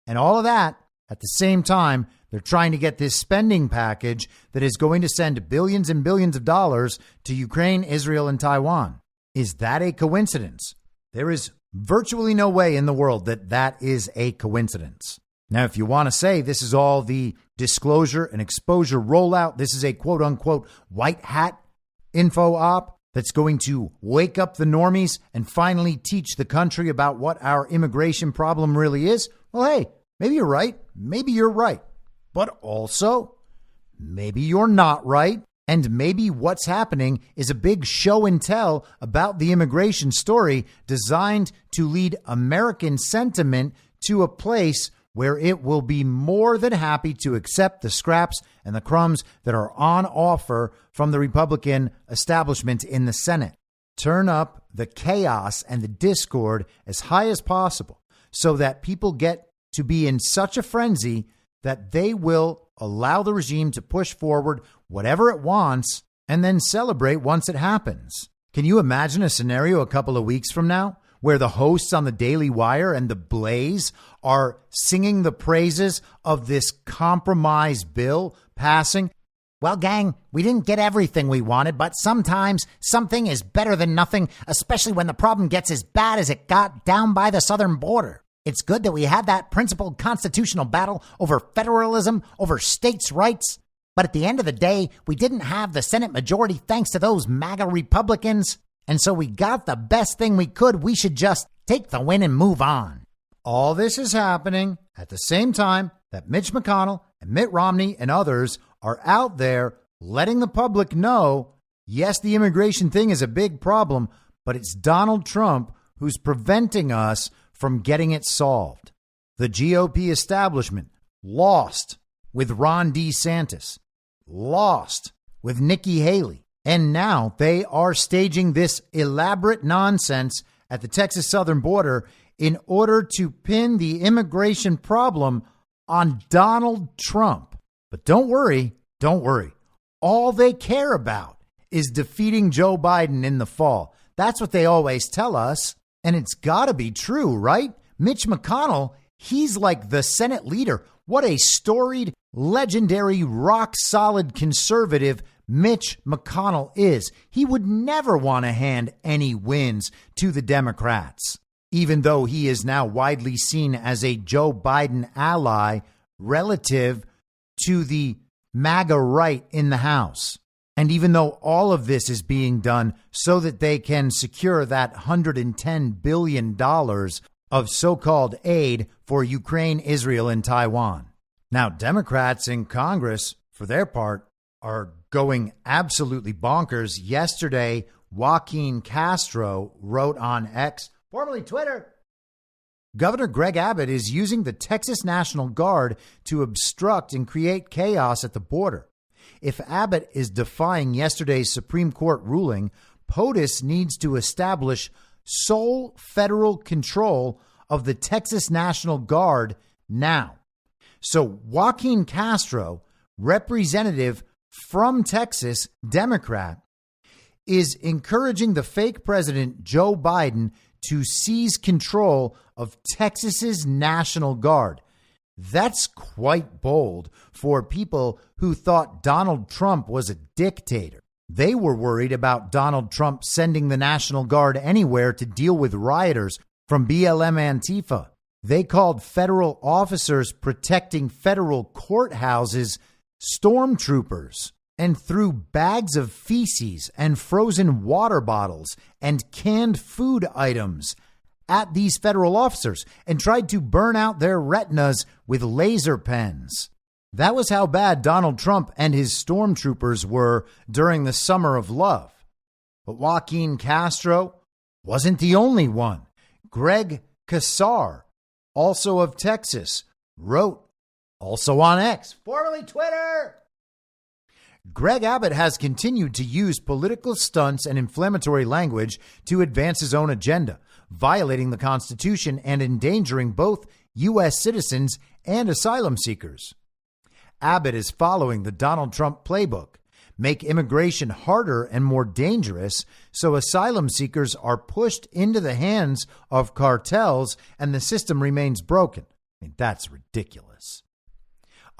Speaker 5: And all of that, at the same time, they're trying to get this spending package that is going to send billions and billions of dollars to Ukraine, Israel, and Taiwan. Is that a coincidence? There is virtually no way in the world that that is a coincidence. Now, if you want to say this is all the disclosure and exposure rollout, this is a quote unquote white hat info op that's going to wake up the normies and finally teach the country about what our immigration problem really is. Well, hey, maybe you're right. Maybe you're right. But also, maybe you're not right. And maybe what's happening is a big show and tell about the immigration story designed to lead American sentiment to a place where it will be more than happy to accept the scraps and the crumbs that are on offer from the Republican establishment in the Senate. Turn up the chaos and the discord as high as possible so that people get to be in such a frenzy that they will allow the regime to push forward whatever it wants and then celebrate once it happens. Can you imagine a scenario a couple of weeks from now where the hosts on the Daily Wire and the Blaze are singing the praises of this compromise bill passing? Well, gang, we didn't get everything we wanted, but sometimes something is better than nothing, especially when the problem gets as bad as it got down by the southern border. It's good that we had that principled constitutional battle over federalism, over states' rights. But at the end of the day, we didn't have the Senate majority thanks to those MAGA Republicans. And so we got the best thing we could. We should just take the win and move on. All this is happening at the same time that Mitch McConnell and Mitt Romney and others are out there letting the public know, yes, the immigration thing is a big problem, but it's Donald Trump who's preventing us from getting it solved. The GOP establishment lost with Ron DeSantis, lost with Nikki Haley, and now they are staging this elaborate nonsense at the Texas southern border in order to pin the immigration problem on Donald Trump. But don't worry. All they care about is defeating Joe Biden in the fall. That's what they always tell us. And it's got to be true, right? Mitch McConnell, he's like the Senate leader. What a storied, legendary, rock-solid conservative Mitch McConnell is. He would never want to hand any wins to the Democrats, even though he is now widely seen as a Joe Biden ally relative to the MAGA right in the House. And even though all of this is being done so that they can secure that $110 billion of so-called aid for Ukraine, Israel, and Taiwan. Now, Democrats in Congress, for their part, are going absolutely bonkers. Yesterday, Joaquin Castro wrote on X, formerly Twitter, Governor Greg Abbott is using the Texas National Guard to obstruct and create chaos at the border. If Abbott is defying yesterday's Supreme Court ruling, POTUS needs to establish sole federal control of the Texas National Guard now. So Joaquin Castro, representative from Texas, Democrat, is encouraging the fake president Joe Biden to seize control of Texas's National Guard. That's quite bold for people who thought Donald Trump was a dictator. They were worried about Donald Trump sending the National Guard anywhere to deal with rioters from BLM Antifa. They called federal officers protecting federal courthouses stormtroopers and threw bags of feces and frozen water bottles and canned food items at these federal officers and tried to burn out their retinas with laser pens. That was how bad Donald Trump and his stormtroopers were during the summer of love. But Joaquin Castro wasn't the only one. Greg Casar, also of Texas, wrote, also on X, formerly Twitter, Greg Abbott has continued to use political stunts and inflammatory language to advance his own agenda, violating the Constitution and endangering both U.S. citizens and asylum seekers. Abbott is following the Donald Trump playbook, make immigration harder and more dangerous so asylum seekers are pushed into the hands of cartels and the system remains broken. I mean, that's ridiculous.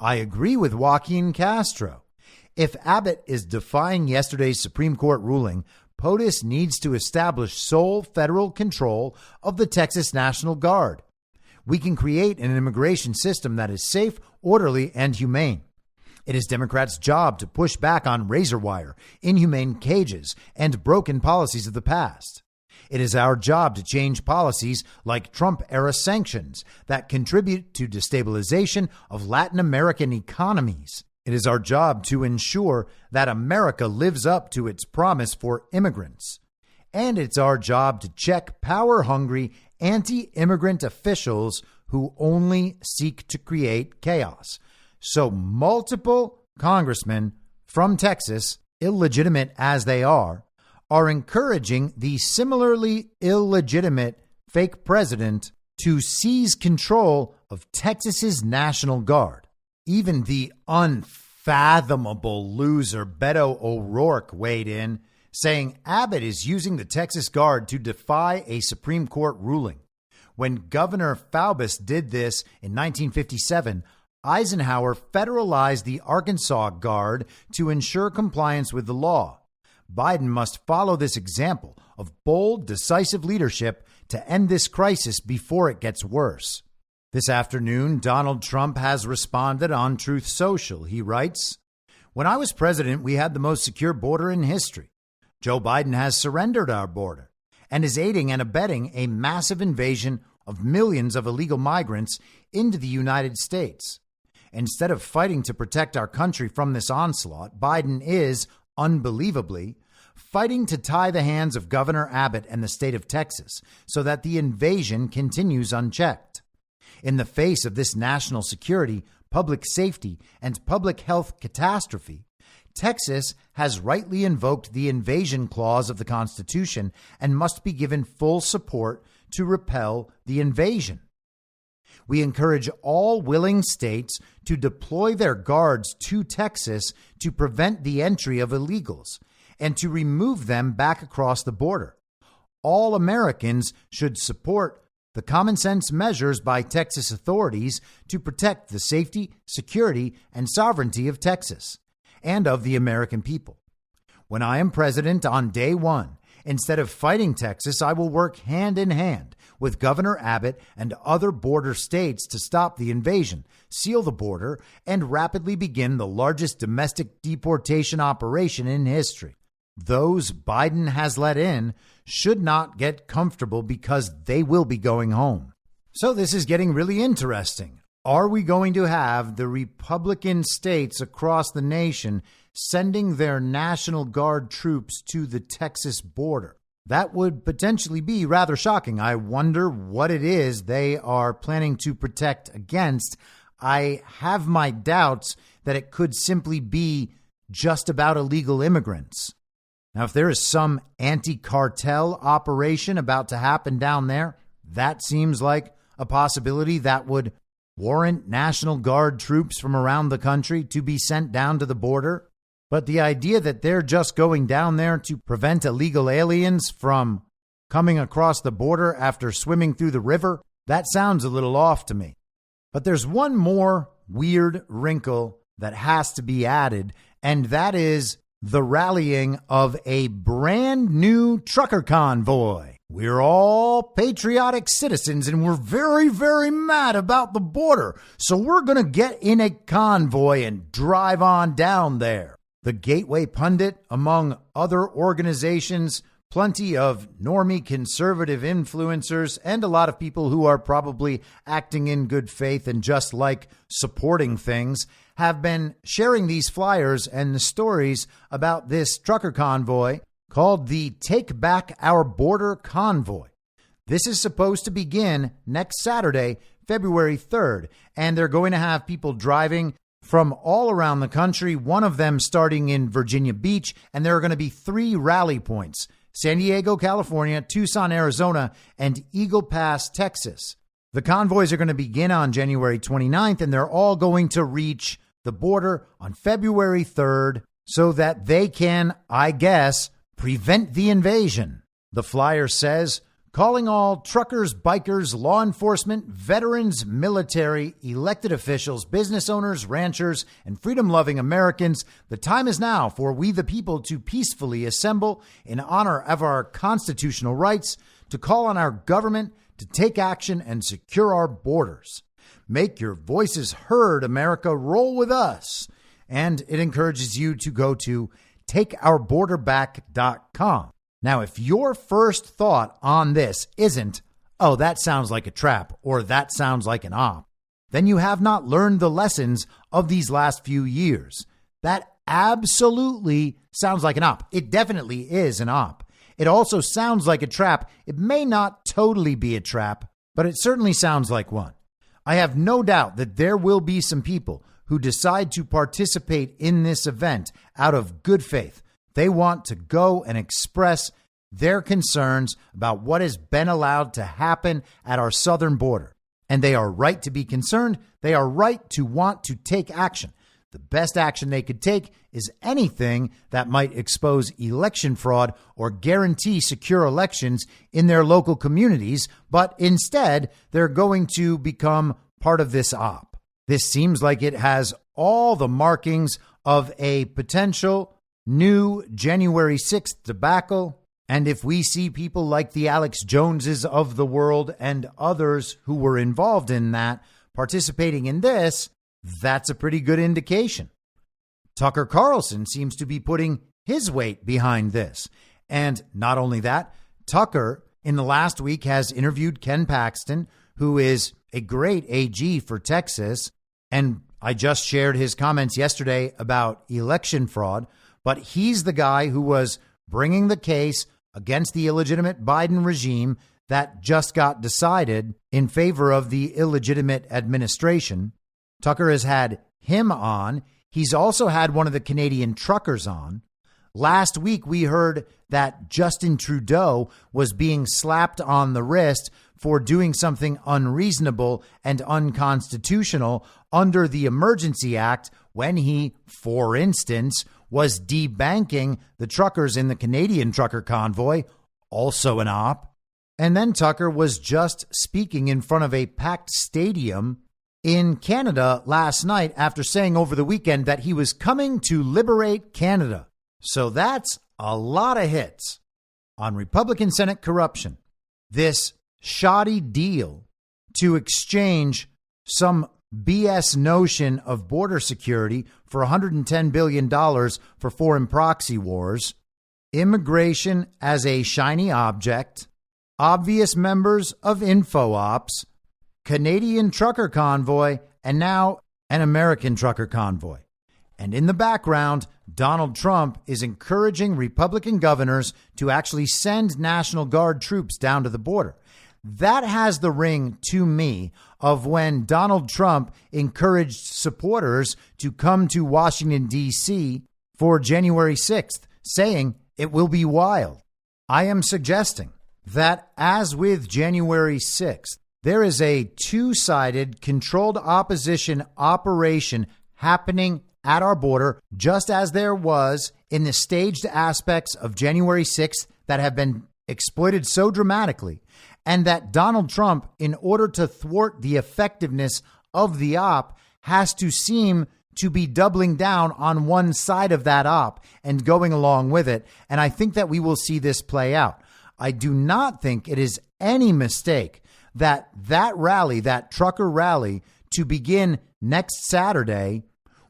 Speaker 5: I agree with Joaquin Castro. If Abbott is defying yesterday's Supreme Court ruling, POTUS needs to establish sole federal control of the Texas National Guard. We can create an immigration system that is safe, orderly, and humane. It is Democrats' job to push back on razor wire, inhumane cages, and broken policies of the past. It is our job to change policies like Trump-era sanctions that contribute to destabilization of Latin American economies. It is our job to ensure that America lives up to its promise for immigrants. And it's our job to check power-hungry, anti-immigrant officials who only seek to create chaos. So multiple congressmen from Texas, illegitimate as they are encouraging the similarly illegitimate fake president to seize control of Texas's National Guard. Even the unfathomable loser Beto O'Rourke weighed in, saying Abbott is using the Texas Guard to defy a Supreme Court ruling. When Governor Faubus did this in 1957, Eisenhower federalized the Arkansas Guard to ensure compliance with the law. Biden must follow this example of bold, decisive leadership to end this crisis before it gets worse. This afternoon, Donald Trump has responded on Truth Social. He writes, "When I was president, we had the most secure border in history. Joe Biden has surrendered our border and is aiding and abetting a massive invasion of millions of illegal migrants into the United States. Instead of fighting to protect our country from this onslaught, Biden is, unbelievably, fighting to tie the hands of Governor Abbott and the state of Texas so that the invasion continues unchecked. In the face of this national security, public safety, and public health catastrophe, Texas has rightly invoked the invasion clause of the Constitution and must be given full support to repel the invasion. We encourage all willing states to deploy their guards to Texas to prevent the entry of illegals and to remove them back across the border. All Americans should support the common sense measures by Texas authorities to protect the safety, security, and sovereignty of Texas. and of the American people. When I am president on day one, instead of fighting Texas, I will work hand in hand with Governor Abbott and other border states to stop the invasion, seal the border, and rapidly begin the largest domestic deportation operation in history. Those Biden has let in should not get comfortable because they will be going home. So this is getting really interesting. Are we going to have the Republican states across the nation sending their National Guard troops to the Texas border? That would potentially be rather shocking. I wonder what it is they are planning to protect against. I have my doubts that it could simply be just about illegal immigrants. Now, if there is some anti-cartel operation about to happen down there, that seems like a possibility that would warrant National Guard troops from around the country to be sent down to the border. But the idea that they're just going down there to prevent illegal aliens from coming across the border after swimming through the river, that sounds a little off to me. But there's one more weird wrinkle that has to be added, and that is the rallying of a brand new trucker convoy. We're all patriotic citizens and we're very, very mad about the border. So we're going to get in a convoy and drive on down there. The Gateway Pundit, among other organizations, plenty of normie conservative influencers, and a lot of people who are probably acting in good faith and just like supporting things, have been sharing these flyers and the stories about this trucker convoy called the Take Back Our Border Convoy. This is supposed to begin next Saturday, February 3rd, and they're going to have people driving from all around the country, one of them starting in Virginia Beach, and there are going to be 3 rally points: San Diego, California, Tucson, Arizona, and Eagle Pass, Texas. The convoys are going to begin on January 29th, and they're all going to reach the border on February 3rd so that they can, I guess, prevent the invasion. The flyer says, calling all truckers, bikers, law enforcement, veterans, military, elected officials, business owners, ranchers, and freedom-loving Americans, the time is now for we the people to peacefully assemble in honor of our constitutional rights, to call on our government to take action and secure our borders. Make your voices heard, America. Roll with us. And it encourages you to go to takeourborderback.com. Now, if your first thought on this isn't, oh, that sounds like a trap, or that sounds like an op, then you have not learned the lessons of these last few years. That absolutely sounds like an op. It definitely is an op. It also sounds like a trap. It may not totally be a trap, but it certainly sounds like one. I have no doubt that there will be some people who decide to participate in this event out of good faith. They want to go and express their concerns about what has been allowed to happen at our southern border. And they are right to be concerned. They are right to want to take action. The best action they could take is anything that might expose election fraud or guarantee secure elections in their local communities. But instead, they're going to become part of this op. This seems like it has all the markings of a potential new January 6th debacle. And if we see people like the Alex Joneses of the world and others who were involved in that participating in this, that's a pretty good indication. Tucker Carlson seems to be putting his weight behind this. And not only that, Tucker in the last week has interviewed Ken Paxton, who is a great AG for Texas. And I just shared his comments yesterday about election fraud. But he's the guy who was bringing the case against the illegitimate Biden regime that just got decided in favor of the illegitimate administration. Tucker has had him on. He's also had one of the Canadian truckers on. Last week, we heard that Justin Trudeau was being slapped on the wrist for doing something unreasonable and unconstitutional under the Emergency Act when he, for instance, was debanking the truckers in the Canadian trucker convoy, also an op. And then Tucker was just speaking in front of a packed stadium in Canada last night after saying over the weekend that he was coming to liberate Canada. So that's a lot of hits on Republican Senate corruption. This shoddy deal to exchange some BS notion of border security for $110 billion for foreign proxy wars, immigration as a shiny object, obvious members of info ops, Canadian trucker convoy, and now an American trucker convoy. And in the background, Donald Trump is encouraging Republican governors to actually send National Guard troops down to the border. That has the ring to me of when Donald Trump encouraged supporters to come to Washington, D.C. for January 6th, saying it will be wild. I am suggesting that, as with January 6th, there is a two-sided controlled opposition operation happening at our border, just as there was in the staged aspects of January 6th that have been exploited so dramatically, and that Donald Trump, in order to thwart the effectiveness of the op, has to seem to be doubling down on one side of that op and going along with it. And I think that we will see this play out. I do not think it is any mistake that rally, that trucker rally, to begin next Saturday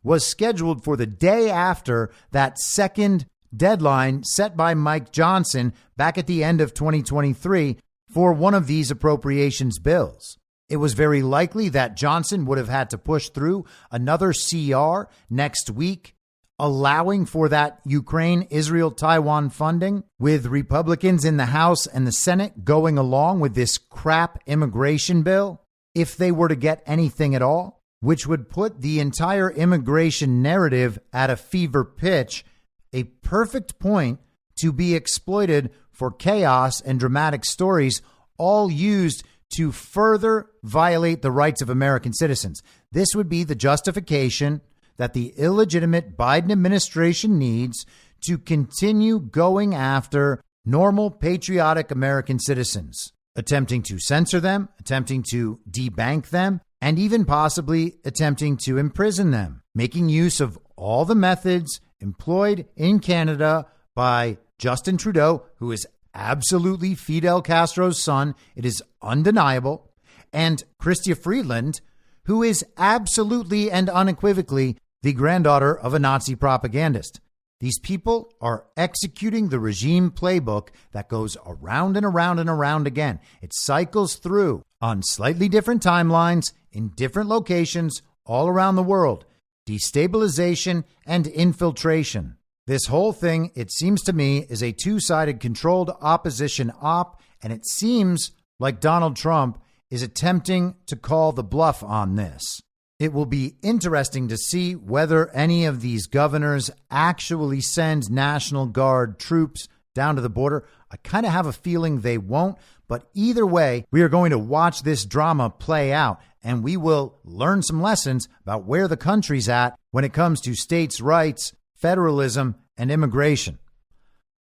Speaker 5: was scheduled for the day after that second deadline set by Mike Johnson back at the end of 2023 for one of these appropriations bills. It was very likely that Johnson would have had to push through another CR next week, allowing for that Ukraine, Israel, Taiwan funding, with Republicans in the House and the Senate going along with this crap immigration bill, if they were to get anything at all, which would put the entire immigration narrative at a fever pitch, a perfect point to be exploited for chaos and dramatic stories, all used to further violate the rights of American citizens. This would be the justification that the illegitimate Biden administration needs to continue going after normal, patriotic American citizens, attempting to censor them, attempting to debank them, and even possibly attempting to imprison them, making use of all the methods employed in Canada by Justin Trudeau, who is absolutely Fidel Castro's son. It is undeniable. And Chrystia Freeland, who is absolutely and unequivocally the granddaughter of a Nazi propagandist. These people are executing the regime playbook that goes around and around and around again. It cycles through on slightly different timelines in different locations all around the world. Destabilization and infiltration. This whole thing, it seems to me, is a two-sided controlled opposition op, and it seems like Donald Trump is attempting to call the bluff on this. It will be interesting to see whether any of these governors actually send National Guard troops down to the border. I kind of have a feeling they won't, but either way, we are going to watch this drama play out, and we will learn some lessons about where the country's at when it comes to states' rights, federalism, and immigration.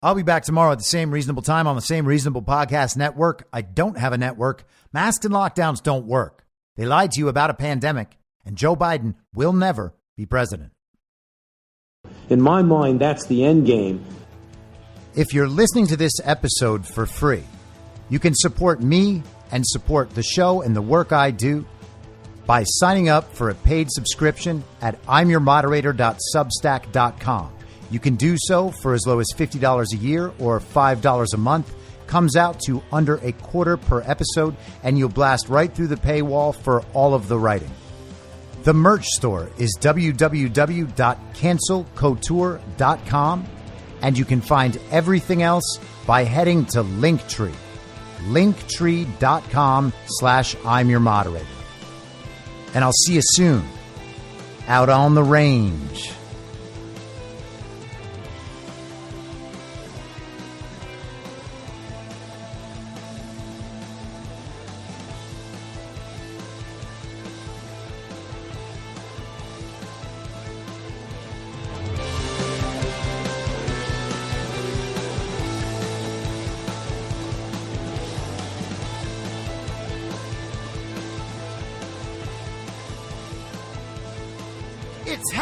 Speaker 5: I'll be back tomorrow at the same reasonable time on the same reasonable podcast network. I don't have a network. Masks and lockdowns don't work. They lied to you about a pandemic, and Joe Biden will never be president.
Speaker 10: In my mind, that's the end game.
Speaker 5: If you're listening to this episode for free, you can support me and support the show and the work I do by signing up for a paid subscription at imyourmoderator.substack.com. You can do so for as low as $50 a year or $5 a month. Comes out to under a quarter per episode, and you'll blast right through the paywall for all of the writing. The merch store is www.cancelcouture.com, and you can find everything else by heading to Linktree, linktree.com/imyourmoderator. And I'll see you soon out on the range.
Speaker 11: It's